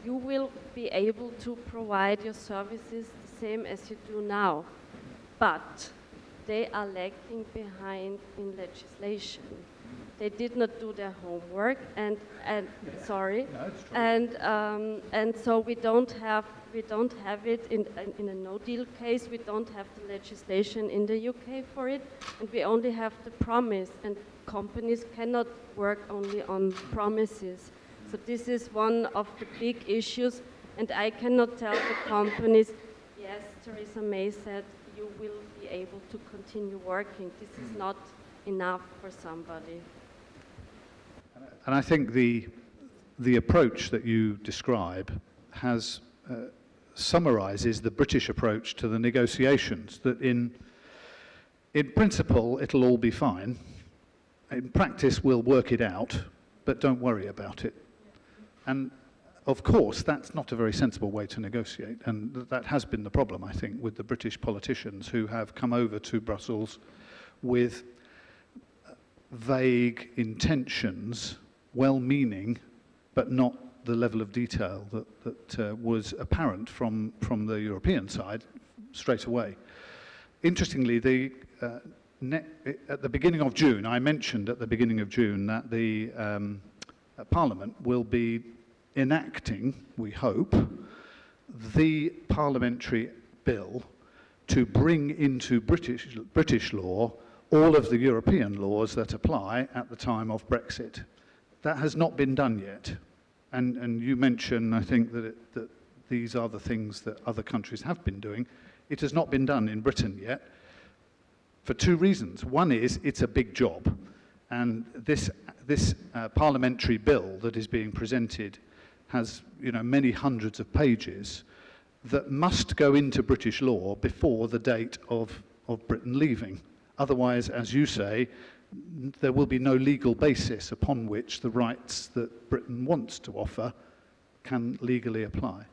you will be able to provide your services the same as you do now, but they are lagging behind in legislation. They did not do their homework, and sorry, no, and so we don't have it in a no-deal case. We don't have the legislation in the UK for it, and we only have the promise. And companies cannot work only on promises. So this is one of the big issues, and I cannot tell the companies, yes, Theresa May said you will be able to continue working. This is not enough for somebody. And I think the approach that you describe has summarizes the British approach to the negotiations, that in principle it'll all be fine. In practice we'll work it out, but don't worry about it. And of course that's not a very sensible way to negotiate, and that has been the problem, I think, with the British politicians who have come over to Brussels with vague intentions, well-meaning, but not the level of detail that was apparent from the European side straight away. Interestingly, at the beginning of June, I mentioned at the beginning of June that the Parliament will be enacting, we hope, the parliamentary bill to bring into British law all of the European laws that apply at the time of Brexit. That has not been done yet. And you mentioned, I think, that these are the things that other countries have been doing. It has not been done in Britain yet for two reasons. One is it's a big job. And this parliamentary bill that is being presented has, many hundreds of pages that must go into British law before the date of Britain leaving. Otherwise, as you say, there will be no legal basis upon which the rights that Britain wants to offer can legally apply.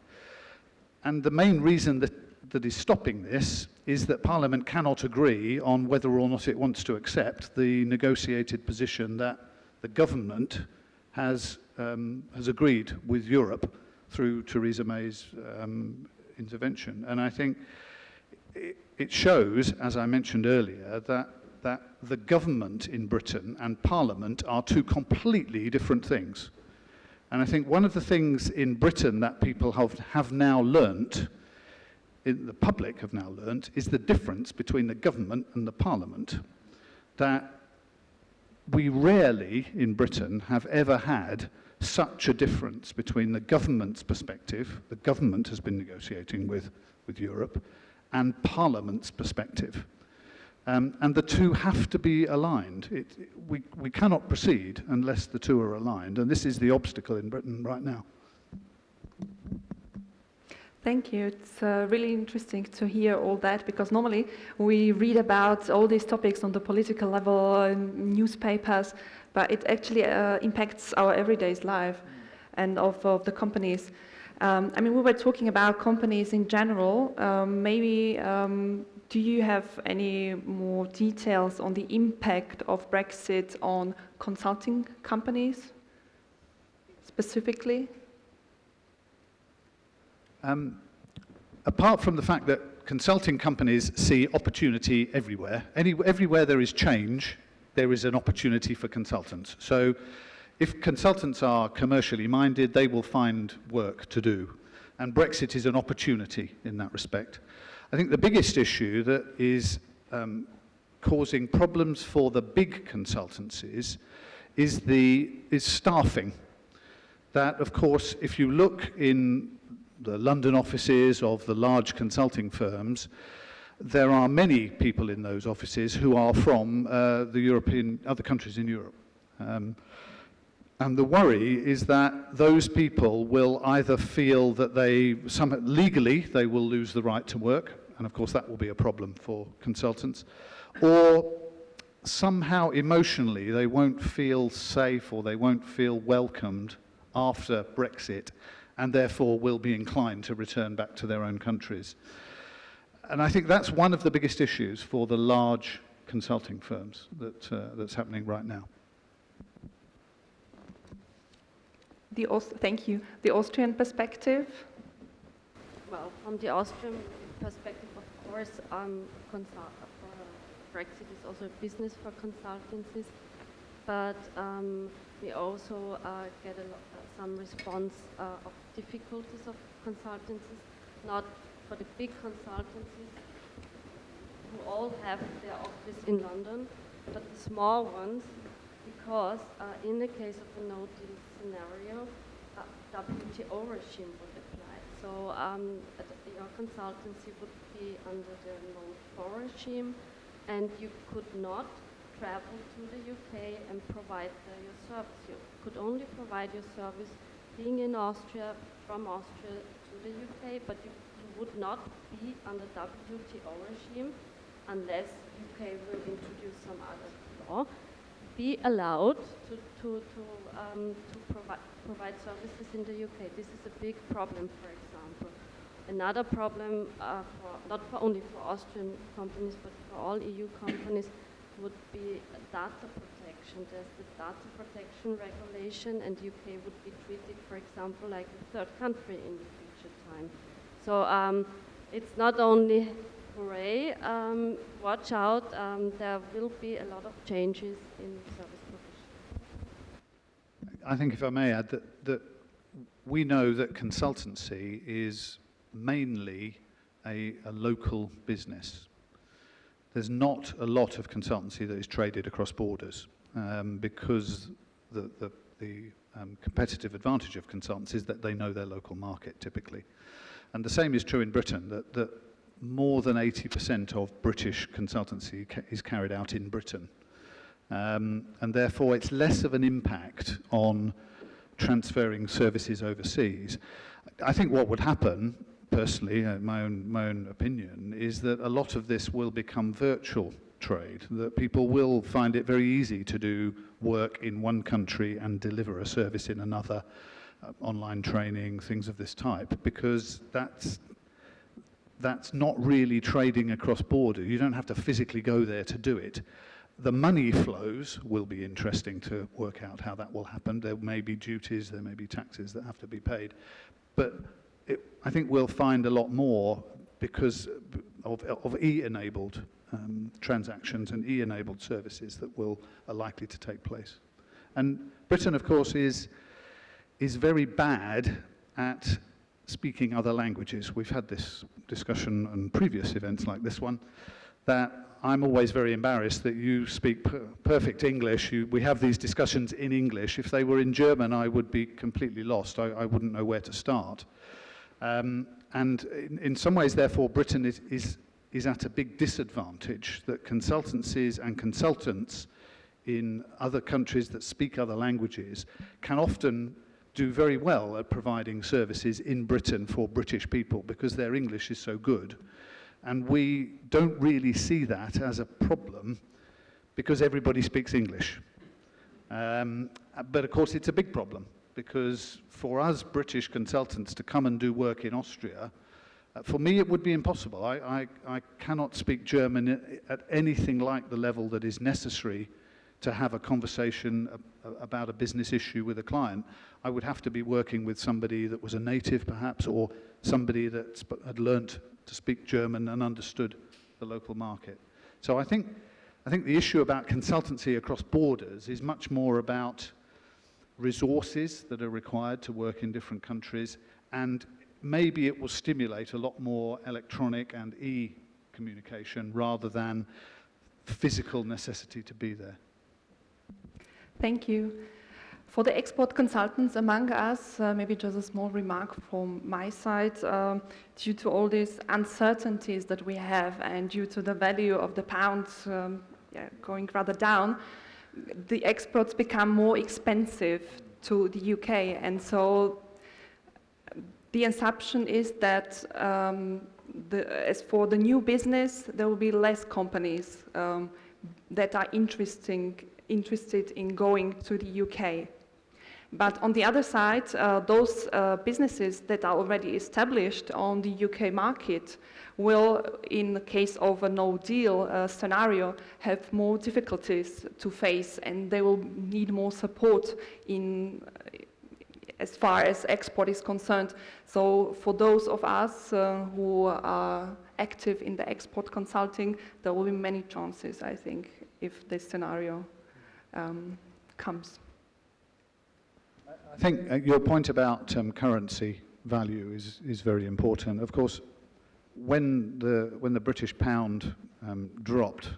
And the main reason that is stopping this is that Parliament cannot agree on whether or not it wants to accept the negotiated position that the government has agreed with Europe through Theresa May's intervention. And I think it shows, as I mentioned earlier, that the government in Britain and Parliament are two completely different things. And I think one of the things in Britain that people have now learnt, the public have now learnt, is the difference between the government and the Parliament. That we rarely in Britain have ever had such a difference between the government's perspective, the government has been negotiating with Europe, and Parliament's perspective. And the two have to be aligned. We cannot proceed unless the two are aligned, and this is the obstacle in Britain right now. Thank you. It's really interesting to hear all that, because normally we read about all these topics on the political level in newspapers, but it actually impacts our everyday life and of the companies. I mean, we were talking about companies in general. Maybe do you have any more details on the impact of Brexit on consulting companies specifically? Apart from the fact that consulting companies see opportunity everywhere, everywhere there is change, there is an opportunity for consultants. So if consultants are commercially minded, they will find work to do. And Brexit is an opportunity in that respect. I think the biggest issue that is causing problems for the big consultancies is staffing. That, of course, if you look in the London offices of the large consulting firms, there are many people in those offices who are from other countries in Europe. And the worry is that those people will either feel that legally they will lose the right to work, and of course that will be a problem for consultants, or somehow emotionally they won't feel safe or they won't feel welcomed after Brexit, and therefore will be inclined to return back to their own countries. And I think that's one of the biggest issues for the large consulting firms that's happening right now. Thank you. The Austrian perspective? Well, from the Austrian perspective, of course, Brexit is also a business for consultancies, but we also get some response of difficulties of consultancies, not for the big consultancies who all have their office in London, but the small ones, because in the case of a no-deal scenario, WTO regime would apply. So your consultancy would be under the no-for regime, and you could not travel to the UK and provide your service. You could only provide your service being in Austria, from Austria to the UK, but you would not be under WTO regime unless UK will introduce some other law, be allowed to provide services in the UK. This is a big problem, for example. Another problem, not only for Austrian companies, but for all EU companies, would be data protection. There's the data protection regulation, and UK would be treated, for example, like a third country in the future time. So it's not only hooray, watch out, there will be a lot of changes in service provision. I think if I may add that we know that consultancy is mainly a local business. There's not a lot of consultancy that is traded across borders because the competitive advantage of consultants is that they know their local market typically. And the same is true in Britain, that more than 80% of British consultancy is carried out in Britain. And therefore it's less of an impact on transferring services overseas. I think what would happen, personally, my own opinion, is that a lot of this will become virtual trade, that people will find it very easy to do work in one country and deliver a service in another, online training, things of this type, because that's not really trading across border. You don't have to physically go there to do it. The money flows will be interesting to work out how that will happen. There may be duties, there may be taxes that have to be paid, but I think we'll find a lot more because of e-enabled transactions and e-enabled services that are likely to take place. And Britain, of course, is very bad at speaking other languages. We've had this discussion on previous events like this one, that I'm always very embarrassed that you speak perfect English. We have these discussions in English. If they were in German, I would be completely lost. I wouldn't know where to start. And in some ways, therefore, Britain is at a big disadvantage, that consultancies and consultants in other countries that speak other languages can often do very well at providing services in Britain for British people because their English is so good. And we don't really see that as a problem because everybody speaks English. But of course it's a big problem because for us British consultants to come and do work in Austria, for me it would be impossible. I cannot speak German at anything like the level that is necessary to have a conversation about a business issue with a client. I would have to be working with somebody that was a native perhaps, or somebody that had learnt to speak German and understood the local market. So I think the issue about consultancy across borders is much more about resources that are required to work in different countries, and maybe it will stimulate a lot more electronic and e-communication rather than physical necessity to be there. Thank you. For the export consultants among us, maybe just a small remark from my side. Due to all these uncertainties that we have and due to the value of the pound going rather down, the exports become more expensive to the UK. And so the assumption is that as for the new business, there will be less companies that are interested in going to the UK. But on the other side, those businesses that are already established on the UK market will, in the case of a no-deal scenario, have more difficulties to face, and they will need more support as far as export is concerned. So for those of us who are active in the export consulting, there will be many chances, I think, if this scenario comes. I think your point about currency value is very important. Of course, when the British pound dropped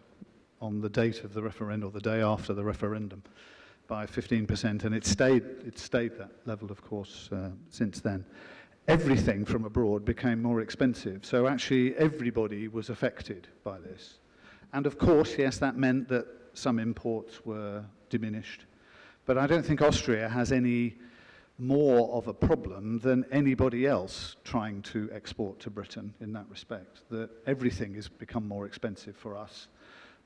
on the date of the referendum, or the day after the referendum, by 15%, and it stayed that level, of course, since then, everything from abroad became more expensive. So actually, everybody was affected by this. And of course, yes, that meant that some imports were diminished. But I don't think Austria has any more of a problem than anybody else trying to export to Britain in that respect, that everything has become more expensive for us.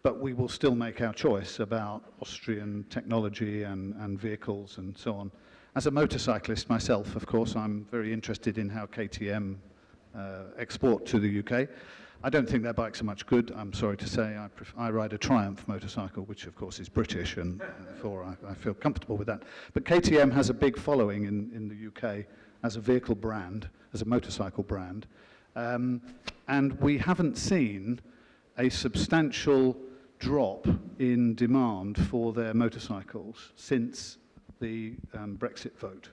But we will still make our choice about Austrian technology and vehicles and so on. As a motorcyclist myself, of course, I'm very interested in how KTM export to the UK. I don't think their bikes are much good, I'm sorry to say. I ride a Triumph motorcycle, which of course is British, and therefore I feel comfortable with that. But KTM has a big following in the UK as a vehicle brand, as a motorcycle brand. And we haven't seen a substantial drop in demand for their motorcycles since the Brexit vote.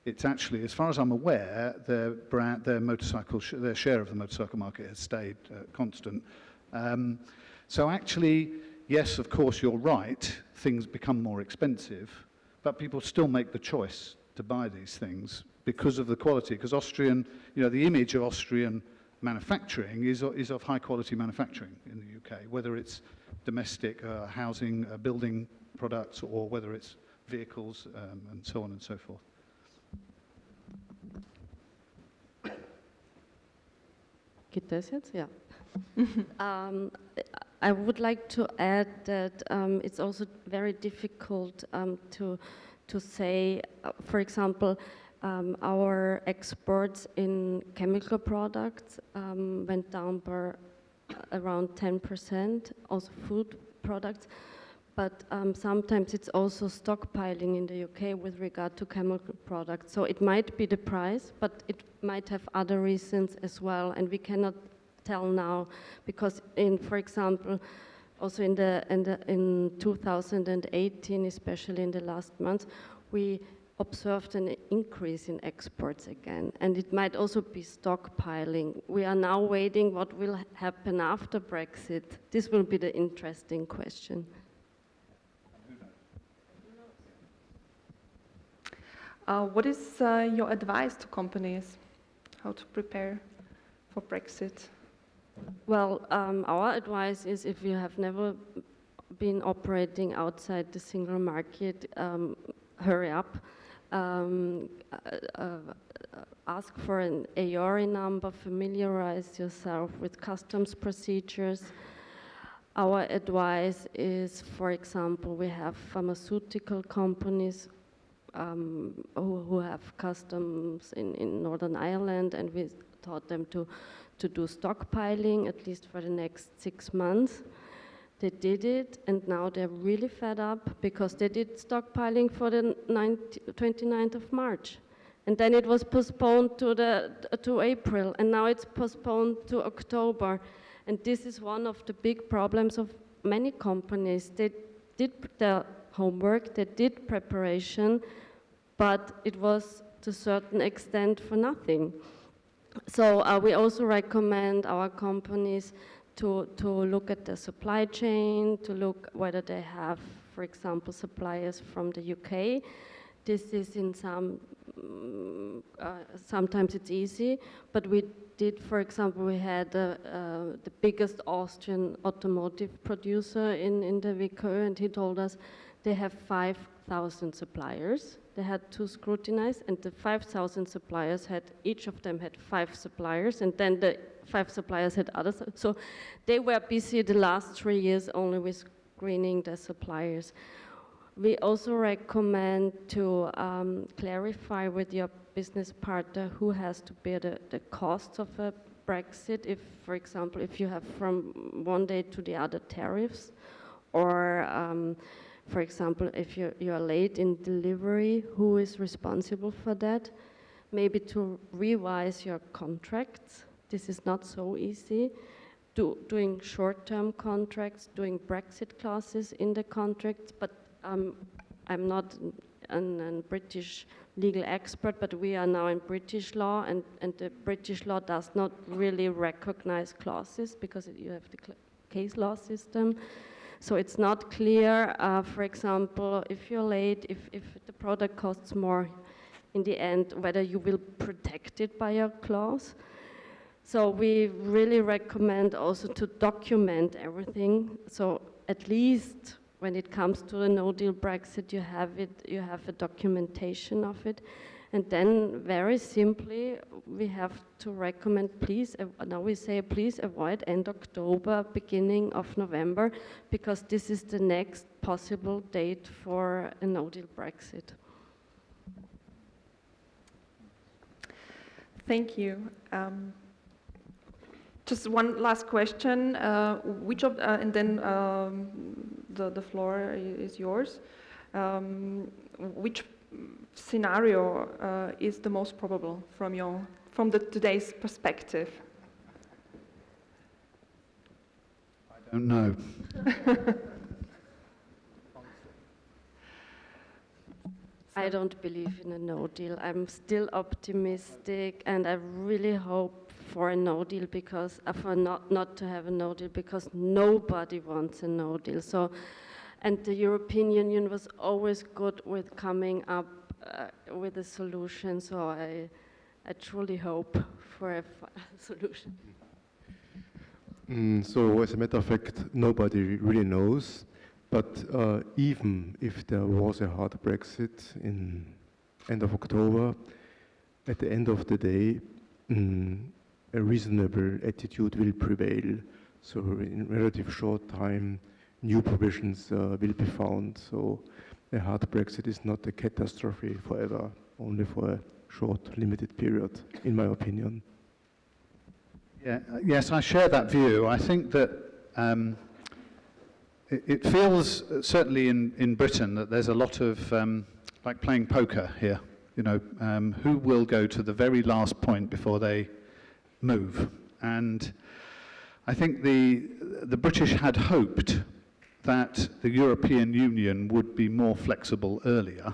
It's actually, as far as I'm aware, their share of the motorcycle market has stayed constant. So actually, yes, of course, you're right, things become more expensive, but people still make the choice to buy these things because of the quality, because Austrian, the image of Austrian manufacturing is of high quality manufacturing in the UK, whether it's domestic housing, building products, or whether it's vehicles and so on and so forth. Geht das jetzt? Yeah. I would like to add that it's also very difficult to say, for example, our exports in chemical products went down by around 10%, also food products, but sometimes it's also stockpiling in the UK with regard to chemical products. So it might be the price, but it might have other reasons as well, and we cannot tell now, because for example, also in 2018, especially in the last month, we observed an increase in exports again, and it might also be stockpiling. We are now waiting what will happen after Brexit. This will be the interesting question. What is your advice to companies? How to prepare for Brexit? Well, our advice is, if you have never been operating outside the single market, hurry up. ask for an AORI number, familiarize yourself with customs procedures. Our advice is, for example, we have pharmaceutical companies who have customs in Northern Ireland, and we taught them to do stockpiling, at least for the next 6 months. They did it, and now they're really fed up because they did stockpiling for the 29th of March. And then it was postponed to April, and now it's postponed to October. And this is one of the big problems of many companies. They did their homework, they did preparation, but it was to a certain extent for nothing. So we also recommend our companies to look at the supply chain, to look whether they have, for example, suppliers from the UK. This is in sometimes it's easy, but we did, for example, we had the biggest Austrian automotive producer in the VK, and he told us they have 5,000 suppliers. They had to scrutinize, and the 5,000 suppliers each of them had 5 suppliers, and then the 5 suppliers had others. So they were busy the last 3 years only with screening the suppliers. We also recommend to clarify with your business partner who has to bear the costs of a Brexit. If, for example, if you have from one day to the other tariffs, or for example, if you are late in delivery, who is responsible for that? Maybe to revise your contracts. This is not so easy. Doing short-term contracts, doing Brexit clauses in the contracts, but I'm not a British legal expert, but we are now in British law, and the British law does not really recognize clauses because you have the case law system. So it's not clear, for example, if you're late, if the product costs more in the end, whether you will protect it by a clause. So we really recommend also to document everything. So at least when it comes to a no-deal Brexit, you have a documentation of it. And then very simply, we have to recommend, please, now we say, please avoid end October, beginning of November, because this is the next possible date for a no-deal Brexit. Thank you. Just one last question. And then the floor is yours. Which scenario is the most probable from today's perspective? I don't know. I don't believe in a no deal. I'm still optimistic, and I really hope for a no deal, because for not to have a no deal, because nobody wants a no deal. So, and the European Union was always good with coming up with a solution. So I truly hope for a solution. So as a matter of fact, nobody really knows. But even if there was a hard Brexit in end of October, at the end of the day, a reasonable attitude will prevail. So in relative short time, new provisions will be found. So a hard Brexit is not a catastrophe forever, only for a short, limited period, in my opinion. Yeah, yes, I share that view. I think that it feels, certainly in Britain, that there's a lot of, like playing poker here. You know, who will go to the very last point before they move? And I think the British had hoped that the European Union would be more flexible earlier,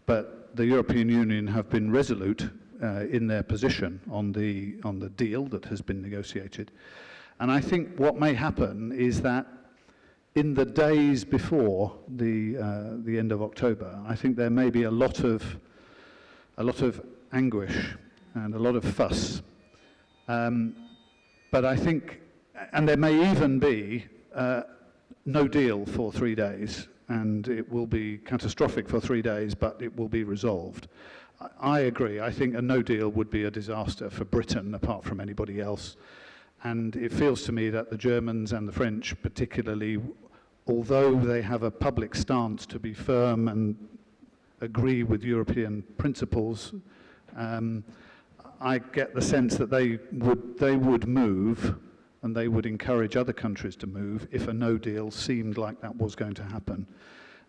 but the European Union have been resolute in their position on the deal that has been negotiated. And I think what may happen is that in the days before the end of October, I think there may be a lot of anguish and a lot of fuss. But I think, and there may even be no deal for 3 days, and it will be catastrophic for 3 days, but it will be resolved. I agree. I think a no deal would be a disaster for Britain, apart from anybody else. And it feels to me that the Germans and the French particularly, although they have a public stance to be firm and agree with European principles, I get the sense that they would move, and they would encourage other countries to move if a no deal seemed like that was going to happen.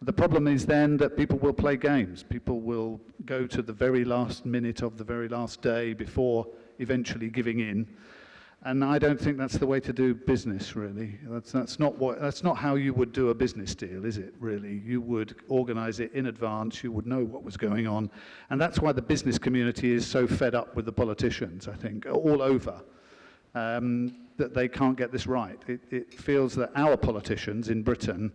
The problem is then that people will play games. People will go to the very last minute of the very last day before eventually giving in. And I don't think that's the way to do business, really. That's not how you would do a business deal, is it, really? You would organize it in advance, you would know what was going on. And that's why the business community is so fed up with the politicians, I think, all over, that they can't get this right. It feels that our politicians in Britain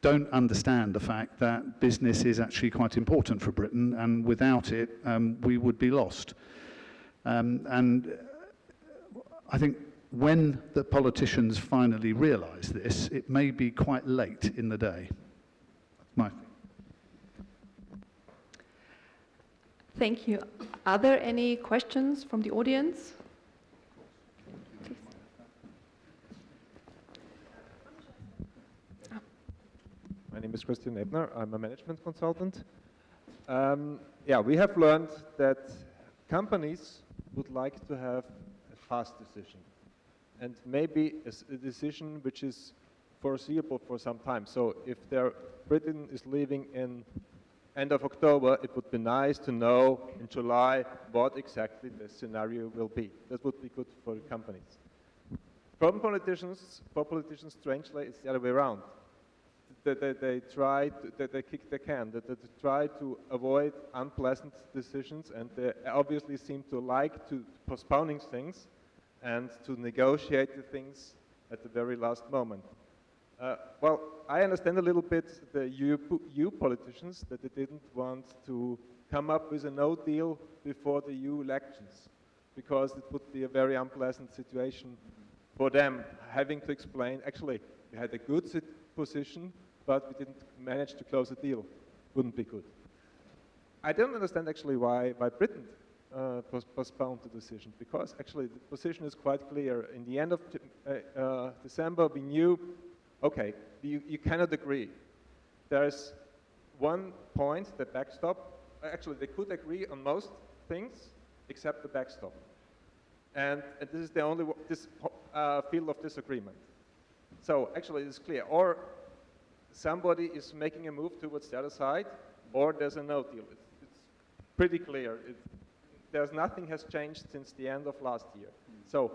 don't understand the fact that business is actually quite important for Britain, and without it, we would be lost. And I think when the politicians finally realise this, it may be quite late in the day. My thing. Thank you. Are there any questions from the audience? My name is Christian Ebner. I'm a management consultant. Yeah, we have learned that companies would like to have a fast decision, and maybe a decision which is foreseeable for some time. So if Britain is leaving in end of October, it would be nice to know in July what exactly the scenario will be. That would be good for companies. For politicians, strangely, it's the other way around. They kick the can, they try to avoid unpleasant decisions, and they obviously seem to like to postponing things and to negotiate the things at the very last moment. Well, I understand a little bit the EU politicians that they didn't want to come up with a no deal before the EU elections, because it would be a very unpleasant situation for them, having to explain, actually, we had a good position, but we didn't manage to close a deal. Wouldn't be good. I don't understand actually why Britain postponed the decision, because actually the position is quite clear. In the end of December, we knew, okay, you cannot agree. There's one point, the backstop. Actually, they could agree on most things except the backstop. And this is the only field of disagreement. So actually it's clear. Or somebody is making a move towards the other side, or there's a no deal. It's pretty clear. There's nothing has changed since the end of last year. So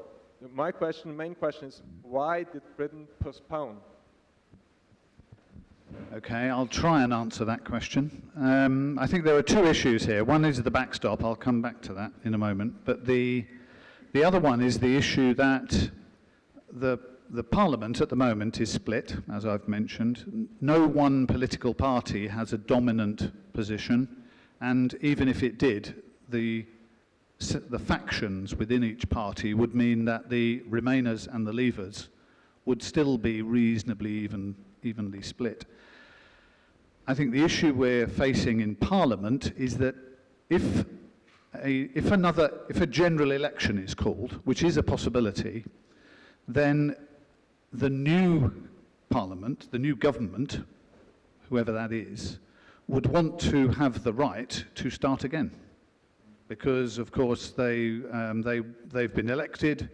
my main question is, why did Britain postpone? Okay, I'll try and answer that question. I think there are two issues here. One is the backstop. I'll come back to that in a moment. But the other one is the issue that the Parliament at the moment is split, as I've mentioned. No one political party has a dominant position, and even if it did, the factions within each party would mean that the Remainers and the Leavers would still be reasonably evenly split. I think the issue we're facing in Parliament is that if a general election is called, which is a possibility, then the new Parliament, the new government, whoever that is, would want to have the right to start again, because of course they've been elected,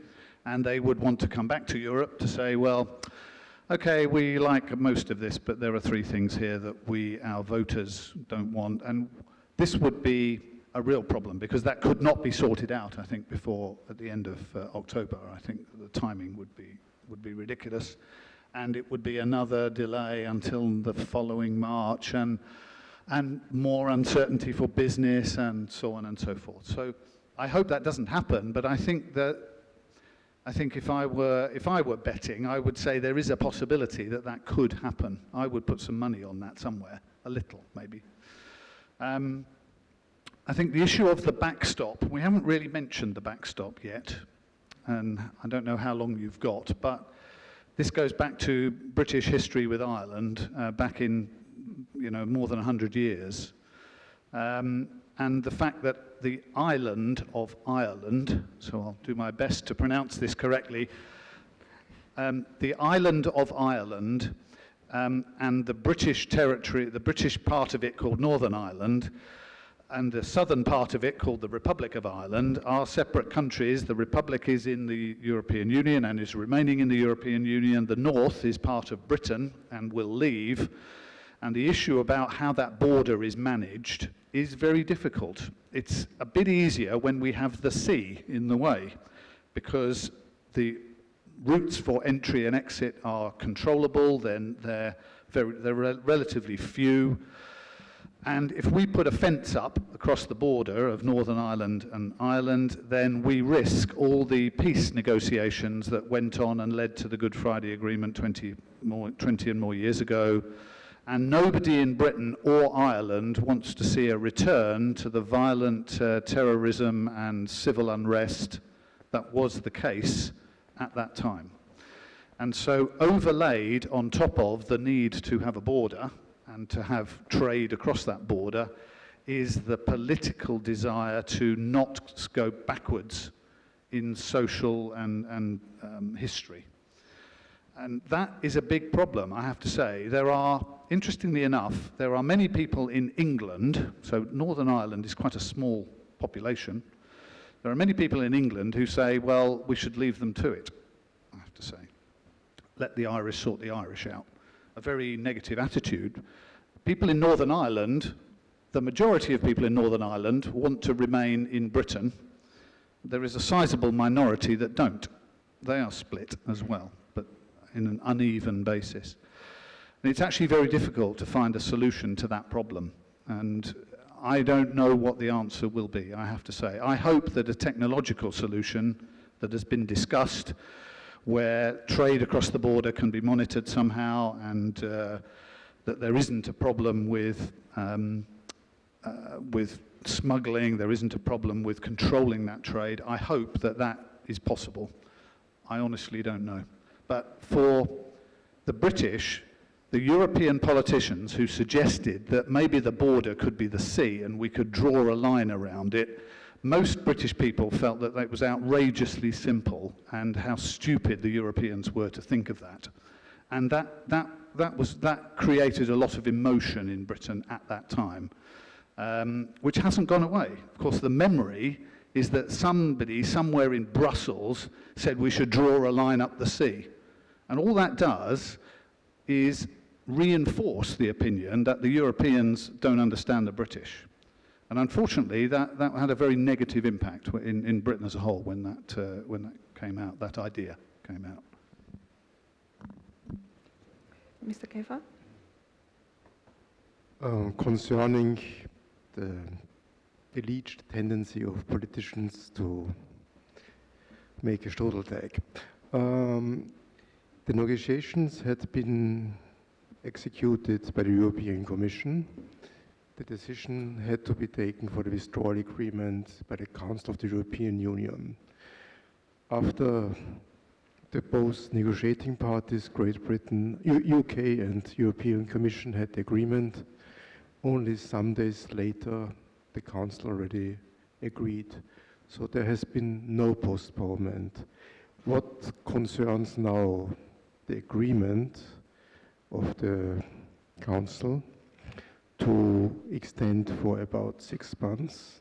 and they would want to come back to Europe to say, well, okay, we like most of this, but there are three things here that our voters don't want, and this would be a real problem, because that could not be sorted out, I think, at the end of October. I think the timing would be ridiculous, and it would be another delay until the following March, and more uncertainty for business, and so on and so forth. So I hope that doesn't happen, but I think if I were betting, I would say there is a possibility that could happen. I would put some money on that somewhere, a little maybe. I think the issue of the backstop, we haven't really mentioned the backstop yet, and I don't know how long you've got, but this goes back to British history with Ireland back in more than 100 years. And the fact that the island of Ireland, so I'll do my best to pronounce this correctly, the island of Ireland and the British territory, the British part of it called Northern Ireland, and the southern part of it called the Republic of Ireland are separate countries. The Republic is in the European Union and is remaining in the European Union. The North is part of Britain and will leave. And the issue about how that border is managed is very difficult. It's a bit easier when we have the sea in the way, because the routes for entry and exit are controllable, then they're relatively few. And if we put a fence up across the border of Northern Ireland and Ireland, then we risk all the peace negotiations that went on and led to the Good Friday Agreement 20 and more years ago. And nobody in Britain or Ireland wants to see a return to the violent terrorism and civil unrest that was the case at that time. And so overlaid on top of the need to have a border and to have trade across that border is the political desire to not go backwards in social and history. And that is a big problem, I have to say. Interestingly enough, there are many people in England, so Northern Ireland is quite a small population. There are many people in England who say, well, we should leave them to it, I have to say. Let the Irish sort the Irish out. A very negative attitude. People in Northern Ireland, the majority of people in Northern Ireland want to remain in Britain. There is a sizable minority that don't. They are split as well, but in an uneven basis. And it's actually very difficult to find a solution to that problem. And I don't know what the answer will be, I have to say. I hope that a technological solution that has been discussed, where trade across the border can be monitored somehow, and that there isn't a problem with smuggling, there isn't a problem with controlling that trade. I hope that that is possible. I honestly don't know. But for the British, the European politicians who suggested that maybe the border could be the sea and we could draw a line around it, most British people felt that it was outrageously simple and how stupid the Europeans were to think of that. And that created a lot of emotion in Britain at that time, which hasn't gone away. Of course, the memory is that somebody somewhere in Brussels said we should draw a line up the sea. And all that does is reinforce the opinion that the Europeans don't understand the British. And unfortunately, that had a very negative impact in Britain as a whole when that came out, that idea came out. Mr. Käfer? Concerning the alleged tendency of politicians to make a strudel tag. The negotiations had been executed by the European Commission. The decision had to be taken for the withdrawal agreement by the Council of the European Union. After the both negotiating parties, Great Britain, UK and European Commission had the agreement, only some days later the Council already agreed. So there has been no postponement. What concerns now the agreement of the Council to extend for about 6 months,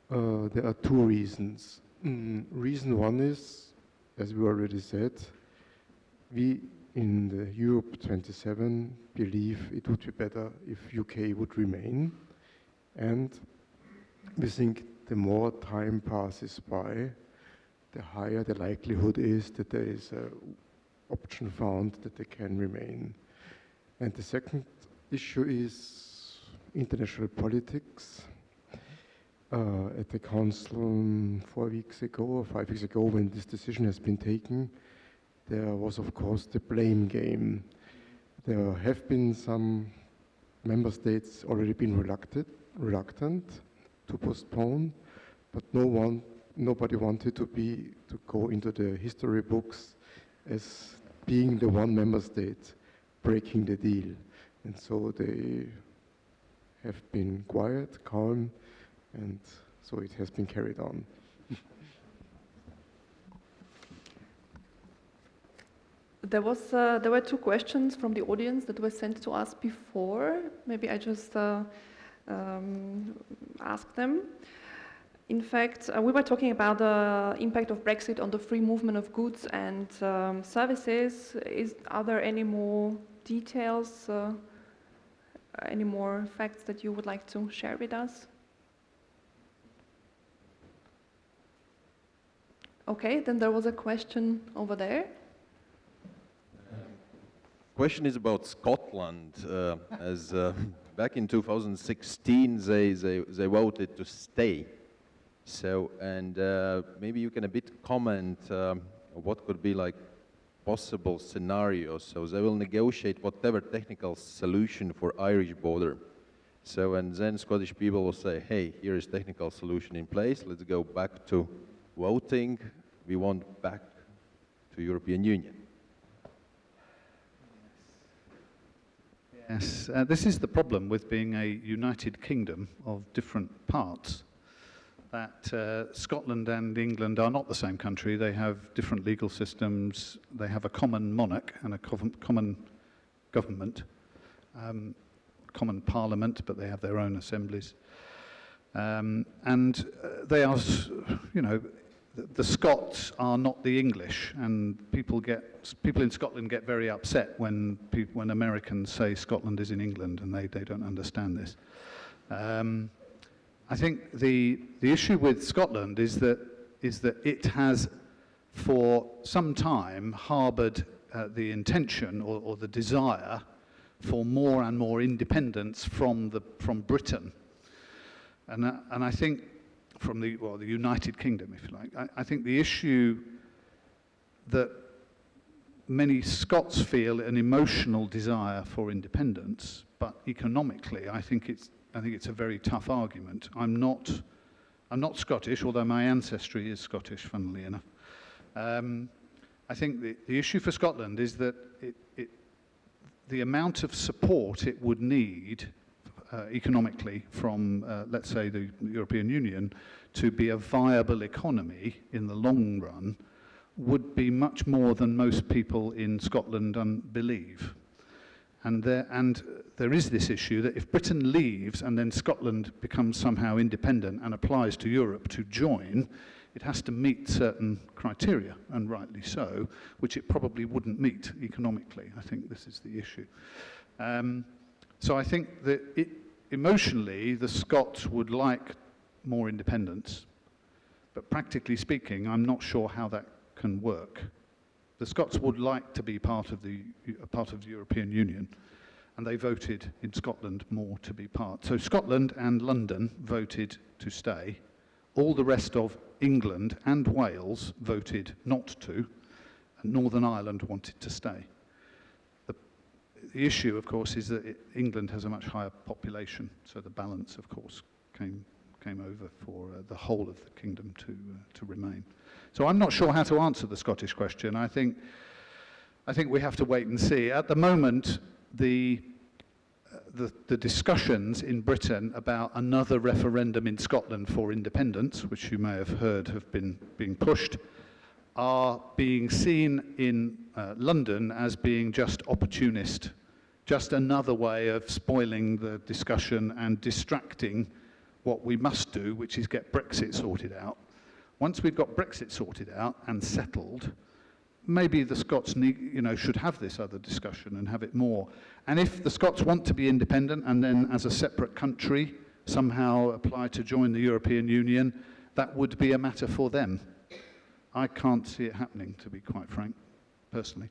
there are two reasons. Reason one is, as we already said, we in the Europe 27 believe it would be better if UK would remain, and we think the more time passes by, the higher the likelihood is that there is an option found that they can remain. And the second issue is international politics. At the Council 4 weeks ago or 5 weeks ago, when this decision has been taken, there was of course the blame game. There have been some member states already been reluctant to postpone, but nobody wanted to go into the history books as being the one member state breaking the deal. And so they have been quiet, calm, and so it has been carried on. There were two questions from the audience that were sent to us before. Maybe I just ask them. In fact, we were talking about the impact of Brexit on the free movement of goods and services. Are there any more details, any more facts that you would like to share with us? Okay, then there was a question over there. Question is about Scotland. As back in 2016, they voted to stay. So, and maybe you can a bit comment what could be like possible scenarios. So they will negotiate whatever technical solution for Irish border. So, and then Scottish people will say, hey, here is technical solution in place. Let's go back to voting. We want back to European Union. Yes, this is the problem with being a United Kingdom of different parts, that Scotland and England are not the same country. They have different legal systems, they have a common monarch and a common government, common parliament, but they have their own assemblies. And they are, you know, the Scots are not the English, and people in Scotland get very upset when Americans say Scotland is in England, and they don't understand this. I think the issue with Scotland is that it has for some time harboured the intention or the desire for more and more independence from Britain, and I think from the United Kingdom, if you like. I think the issue that many Scots feel an emotional desire for independence, but economically, I think it's a very tough argument. I'm not Scottish, although my ancestry is Scottish, funnily enough. I think the issue for Scotland is that the amount of support it would need economically from, let's say, the European Union to be a viable economy in the long run would be much more than most people in Scotland believe. And there is this issue that if Britain leaves and then Scotland becomes somehow independent and applies to Europe to join, it has to meet certain criteria, and rightly so, which it probably wouldn't meet economically. I think this is the issue. So I think that emotionally, the Scots would like more independence, but practically speaking, I'm not sure how that can work. The Scots would like to be part of the European Union, and they voted in Scotland more to be part. So Scotland and London voted to stay. All the rest of England and Wales voted not to, and Northern Ireland wanted to stay. The issue, of course, is that England has a much higher population, so the balance, of course, came over for the whole of the kingdom to remain. So I'm not sure how to answer the Scottish question. I think we have to wait and see. At the moment, the discussions in Britain about another referendum in Scotland for independence, which you may have heard have been being pushed, are being seen in London as being just opportunist, just another way of spoiling the discussion and distracting what we must do, which is get Brexit sorted out. Once we've got Brexit sorted out and settled, maybe the Scots should have this other discussion and have it more. And if the Scots want to be independent and then as a separate country somehow apply to join the European Union, that would be a matter for them. I can't see it happening, to be quite frank, personally.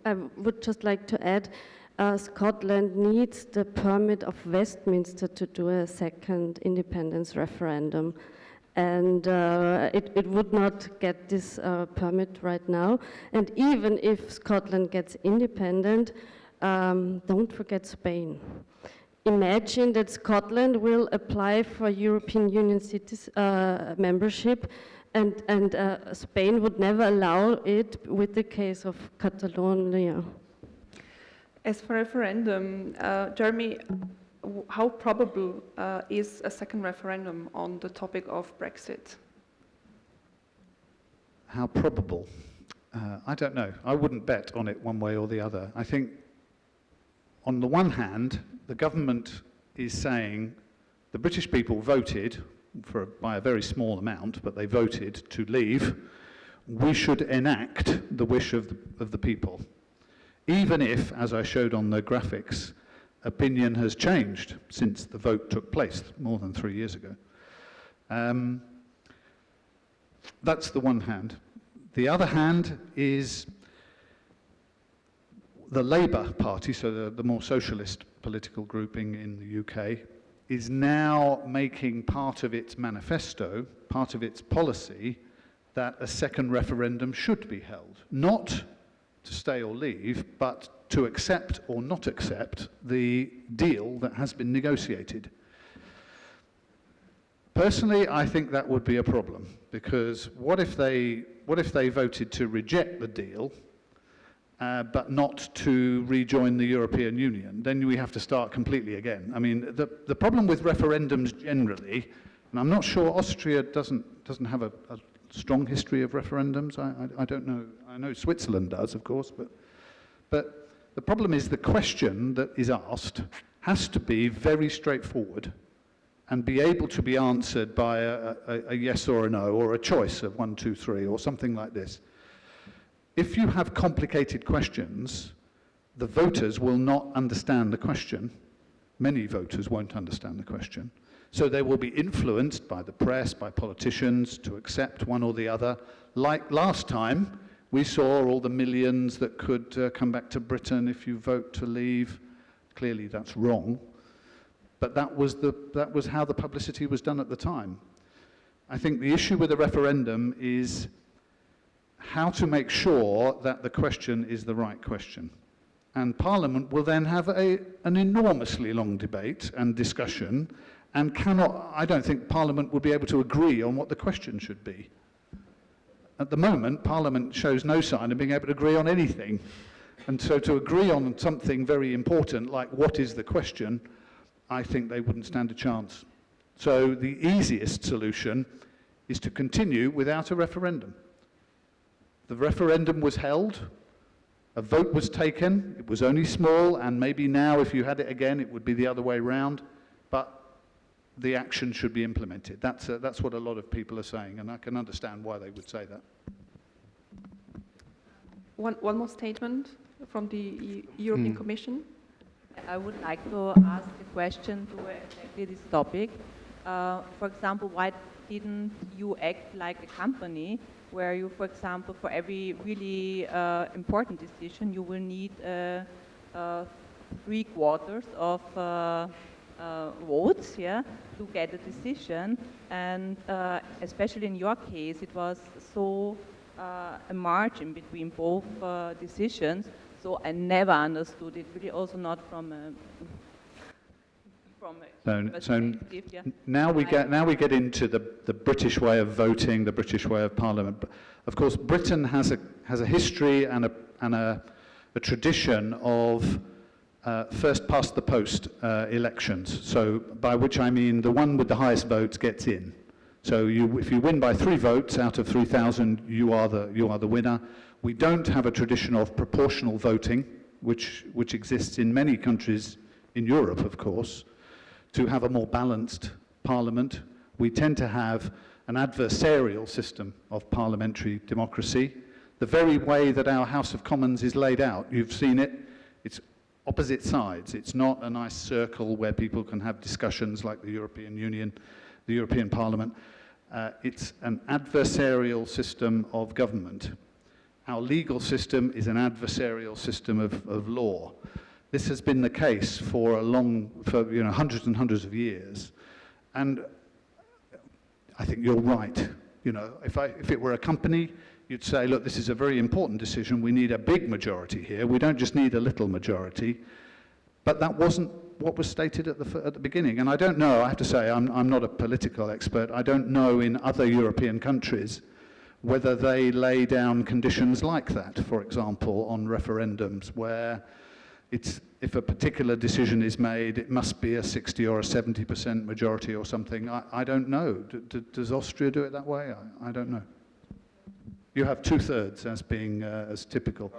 I would just like to add, Scotland needs the permit of Westminster to do a second independence referendum. And it would not get this permit right now. And even if Scotland gets independent, don't forget Spain. Imagine that Scotland will apply for European Union membership, and Spain would never allow it with the case of Catalonia. As for referendum, Jeremy, how probable is a second referendum on the topic of Brexit? How probable? I don't know. I wouldn't bet on it one way or the other. I think, on the one hand, the government is saying the British people voted by a very small amount, but they voted to leave. We should enact the wish of the people, even if, as I showed on the graphics, opinion has changed since the vote took place more than 3 years ago. That's the one hand. The other hand is the Labour Party, so the more socialist political grouping in the UK, is now making part of its manifesto, part of its policy, that a second referendum should be held. Not to stay or leave, but to accept or not accept the deal that has been negotiated. Personally, I think that would be a problem, because what if they voted to reject the deal, but not to rejoin the European Union? Then we have to start completely again. I mean, the problem with referendums generally, and I'm not sure Austria doesn't have a strong history of referendums. I don't know. I know Switzerland does, of course, but the problem is the question that is asked has to be very straightforward and be able to be answered by a yes or a no, or a choice of 1, 2, 3, or something like this. If you have complicated questions, the voters will not understand the question. Many voters won't understand the question. So they will be influenced by the press, by politicians, to accept one or the other. Like last time, we saw all the millions that could come back to Britain if you vote to leave. Clearly that's wrong. But that was how the publicity was done at the time. I think the issue with the referendum is how to make sure that the question is the right question. And Parliament will then have an enormously long debate and discussion, and I don't think Parliament will be able to agree on what the question should be. At the moment, Parliament shows no sign of being able to agree on anything. And so to agree on something very important, like what is the question, I think they wouldn't stand a chance. So the easiest solution is to continue without a referendum. The referendum was held, a vote was taken, it was only small, and maybe now if you had it again it would be the other way round, but the action should be implemented. That's what a lot of people are saying, and I can understand why they would say that. One more statement from the European Commission. I would like to ask a question to exactly this topic. For example, why didn't you act like a company where you, for example, for every really important decision, you will need 3/4 of votes, yeah, to get a decision. And especially in your case, it was so a margin between both decisions. So I never understood it, really also not from a perspective. Yeah. Now we get into the British way of voting, the British way of Parliament. Of course, Britain has a history and a tradition of first past the post elections. So by which I mean the one with the highest votes gets in. So if you win by 3 votes out of 3,000, you are the winner. We don't have a tradition of proportional voting, which exists in many countries in Europe, of course. To have a more balanced parliament, we tend to have an adversarial system of parliamentary democracy. The very way that our House of Commons is laid out, you've seen it, it's opposite sides. It's not a nice circle where people can have discussions like the European Union, the European Parliament. It's an adversarial system of government. Our legal system is an adversarial system of law. This has been the case for hundreds and hundreds of years. And I think you're right. If it were a company, you'd say, look, this is a very important decision. We need a big majority here. We don't just need a little majority. But that wasn't what was stated at the beginning. And I don't know, I have to say, I'm not a political expert. I don't know in other European countries whether they lay down conditions like that, for example, on referendums, where if a particular decision is made, it must be a 60 or a 70% majority or something. I don't know. Does Austria do it that way? I don't know. You have 2/3 as being as typical.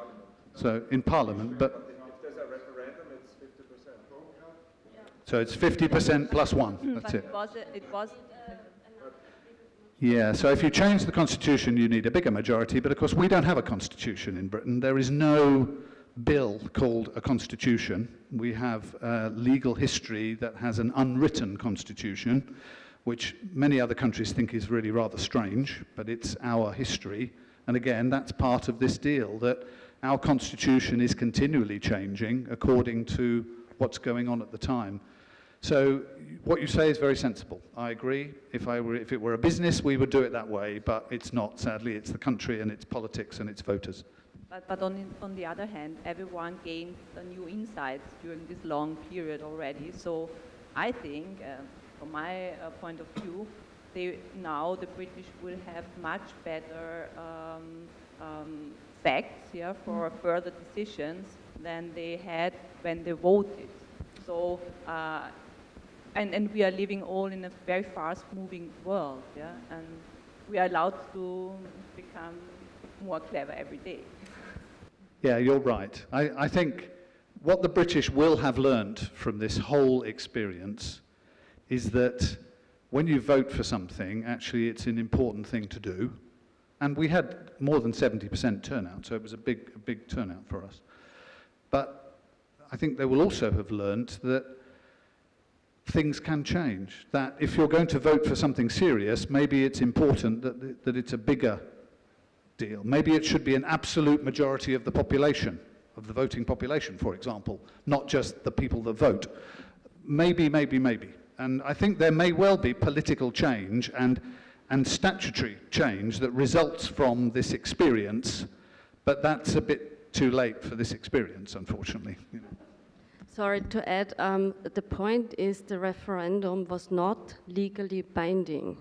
So in Parliament, but If there's a referendum, it's 50%. so it's 50% plus one. That's it. It was Yeah, so if you change the constitution, you need a bigger majority, but of course we don't have a constitution in Britain. There is no bill called a constitution. We have a legal history that has an unwritten constitution, which many other countries think is really rather strange, but it's our history. And again, that's part of this deal, that our constitution is continually changing according to what's going on at the time. So what you say is very sensible. I agree. If it were a business, we would do it that way, but it's not, sadly. It's the country and its politics and its voters. But on the other hand, everyone gained new insights during this long period already. So I think, from my point of view, now the British will have much better facts for further decisions than they had when they voted. So, and we are living all in a very fast-moving world, and we are allowed to become more clever every day. Yeah, you're right. I think what the British will have learned from this whole experience is that when you vote for something, actually it's an important thing to do. And we had more than 70% turnout, so it was a big turnout for us. But I think they will also have learned that things can change, that if you're going to vote for something serious, maybe it's important that it's a bigger deal. Maybe it should be an absolute majority of the population, of the voting population, for example, not just the people that vote. Maybe. And I think there may well be political change and statutory change that results from this experience, but that's a bit too late for this experience, unfortunately. You know. Sorry to add, the point is the referendum was not legally binding.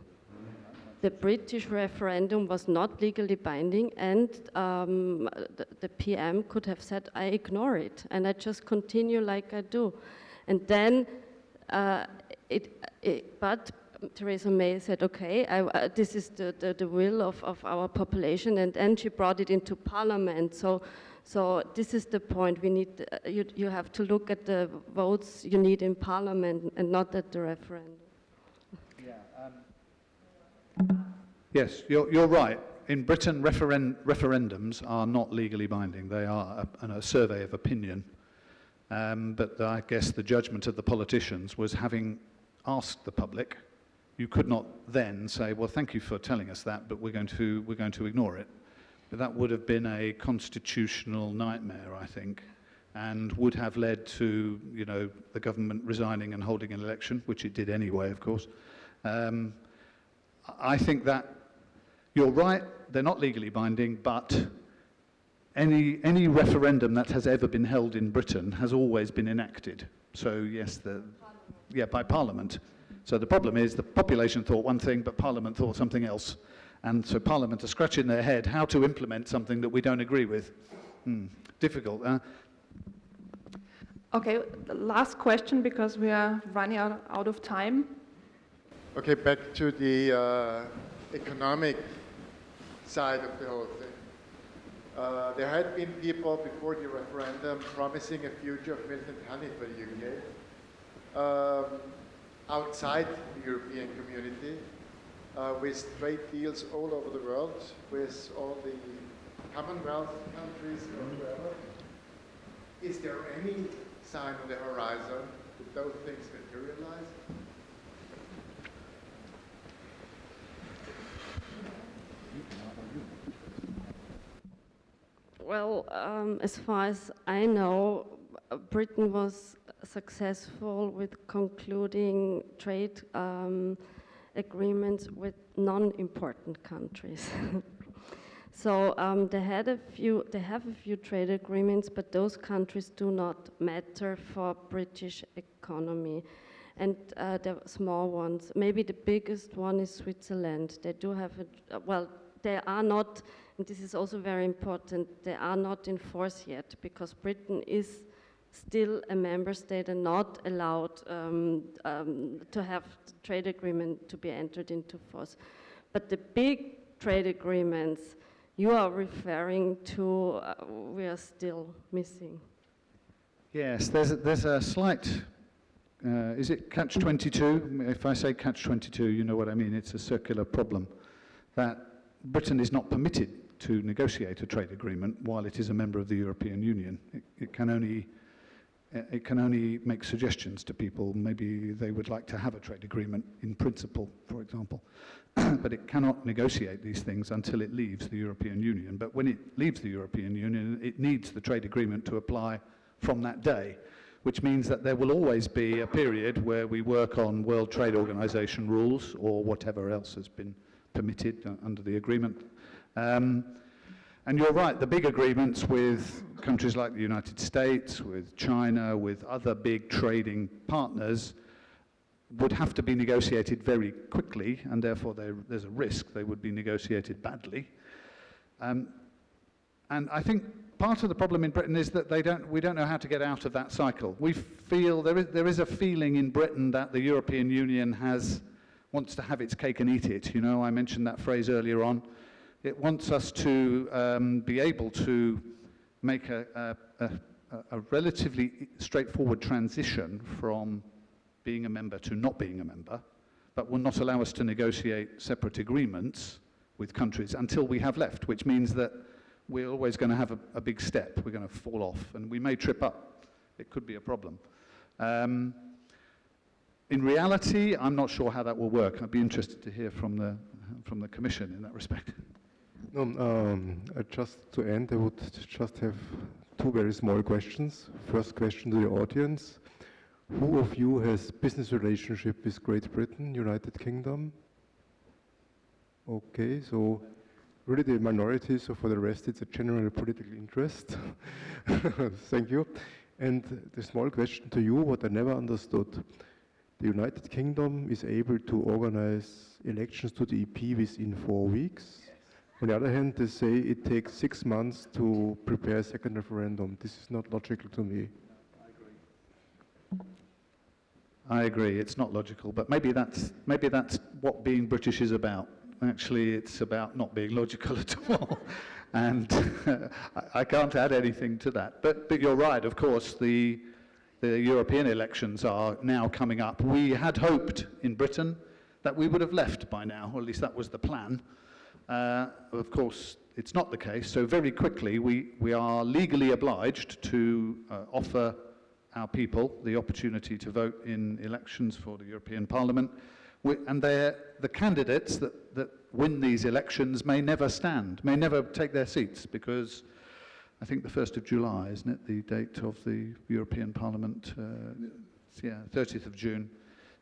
The British referendum was not legally binding, and the PM could have said, I ignore it, and I just continue like I do. And then, but Theresa May said, okay, this is the will of our population, and then she brought it into Parliament. So this is the point. We need, you have to look at the votes you need in Parliament and not at the referendum. Yes, you're right. In Britain, referendums are not legally binding. They are a survey of opinion. But I guess the judgment of the politicians was, having asked the public, you could not then say, well, thank you for telling us that, but we're going to ignore it. But that would have been a constitutional nightmare, I think, and would have led to, you know, the government resigning and holding an election, which it did anyway, of course. I think that you're right, they're not legally binding, but any referendum that has ever been held in Britain has always been enacted. So yes, by Parliament. So the problem is the population thought one thing, but Parliament thought something else. And so Parliament are scratching their head how to implement something that we don't agree with. Difficult. Okay, the last question, because we are running out of time. Okay, back to the economic side of the whole thing. There had been people before the referendum promising a future of milk and honey for the UK outside the European community, with trade deals all over the world, with all the Commonwealth countries or wherever. Is there any sign on the horizon that those things materialize? Well, as far as I know, Britain was successful with concluding trade agreements with non-important countries. So they have a few trade agreements, but those countries do not matter for British economy. And the small ones, maybe the biggest one is Switzerland. They do have they are not, and this is also very important, they are not in force yet because Britain is still a member state and not allowed to have the trade agreement to be entered into force. But the big trade agreements you are referring to, we are still missing. Yes, there's a slight, is it catch-22? If I say catch-22, you know what I mean. It's a circular problem that Britain is not permitted to negotiate a trade agreement while it is a member of the European Union. It can only make suggestions to people. Maybe they would like to have a trade agreement in principle, for example. But it cannot negotiate these things until it leaves the European Union. But when it leaves the European Union, it needs the trade agreement to apply from that day, which means that there will always be a period where we work on World Trade Organization rules or whatever else has been permitted under the agreement. And you're right, the big agreements with countries like the United States, with China, with other big trading partners would have to be negotiated very quickly, and therefore there's a risk they would be negotiated badly. And I think part of the problem in Britain is that we don't know how to get out of that cycle. We feel there is a feeling in Britain that the European Union wants to have its cake and eat it. You know, I mentioned that phrase earlier on. It wants us to be able to make a relatively straightforward transition from being a member to not being a member, but will not allow us to negotiate separate agreements with countries until we have left, which means that we're always going to have a big step. We're going to fall off, and we may trip up. It could be a problem. In reality, I'm not sure how that will work. I'd be interested to hear from the Commission in that respect. Just to end, I would just have two very small questions. First question to the audience. Who of you has business relationship with Great Britain, United Kingdom? Okay, so really the minority, so for the rest it's a general political interest. Thank you. And the small question to you, what I never understood. The United Kingdom is able to organize elections to the EP within 4 weeks. On the other hand, they say it takes 6 months to prepare a second referendum. This is not logical to me. I agree, it's not logical, but maybe that's what being British is about. Actually, it's about not being logical at all. And I can't add anything to that. But you're right, of course, the European elections are now coming up. We had hoped in Britain that we would have left by now, or at least that was the plan. Of course, it's not the case. So very quickly, we are legally obliged to offer our people the opportunity to vote in elections for the European Parliament. And the candidates that win these elections may never stand, may never take their seats, because I think the 1st of July, isn't it, the date of the European Parliament? 30th of June.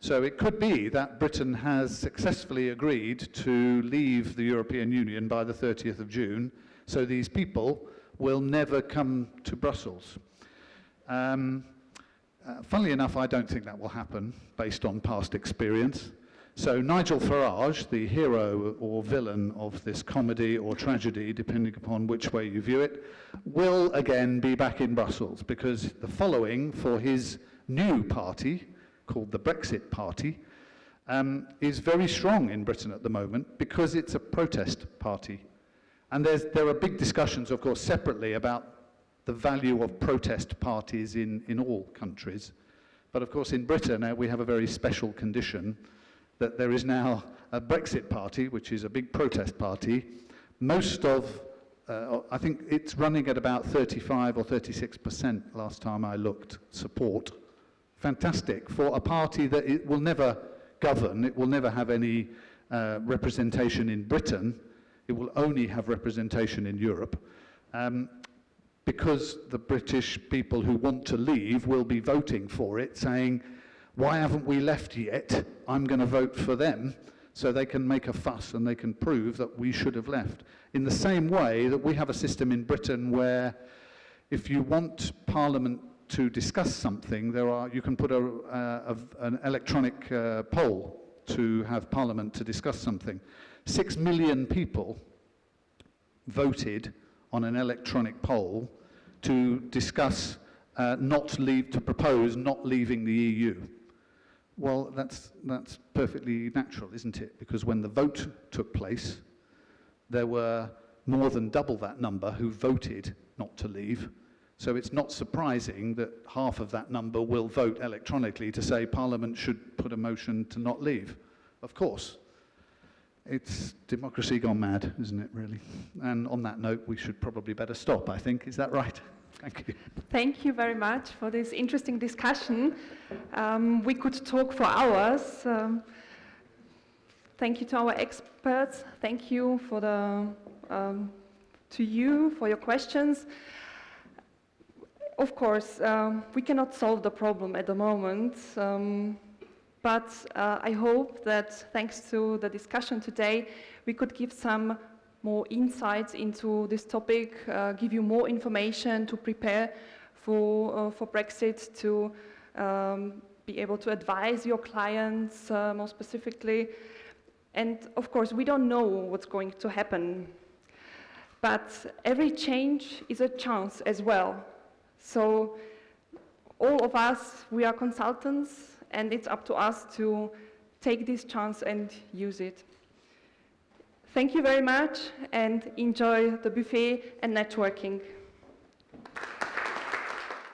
So it could be that Britain has successfully agreed to leave the European Union by the 30th of June, so these people will never come to Brussels. Funnily enough, I don't think that will happen, based on past experience. So Nigel Farage, the hero or villain of this comedy or tragedy, depending upon which way you view it, will again be back in Brussels, because the following for his new party, called the Brexit Party, is very strong in Britain at the moment, because it's a protest party. And there are big discussions, of course, separately about the value of protest parties in all countries. But of course in Britain we have a very special condition that there is now a Brexit party, which is a big protest party. Most of, I think it's running at about 35 or 36% last time I looked, support. Fantastic for a party that it will never govern, it will never have any representation in Britain, it will only have representation in Europe. Because the British people who want to leave will be voting for it, saying, why haven't we left yet? I'm going to vote for them. so they can make a fuss and they can prove that we should have left. In the same way that we have a system in Britain where if you want Parliament to discuss something, you can put an electronic poll to have Parliament to discuss something. 6 million people voted on an electronic poll to discuss to propose not leaving the EU. Well, that's perfectly natural, isn't it? Because when the vote took place, there were more than double that number who voted not to leave. So it's not surprising that half of that number will vote electronically to say Parliament should put a motion to not leave. Of course. It's democracy gone mad, isn't it, really? And on that note, we should probably better stop, I think. Is that right? Thank you. Thank you very much for this interesting discussion. We could talk for hours. Thank you to our experts. Thank you for to you for your questions. Of course, we cannot solve the problem at the moment, but I hope that thanks to the discussion today, we could give some more insights into this topic, give you more information to prepare for Brexit, to be able to advise your clients more specifically. And of course, we don't know what's going to happen, but every change is a chance as well. So all of us, we are consultants, and it's up to us to take this chance and use it. Thank you very much, and enjoy the buffet and networking.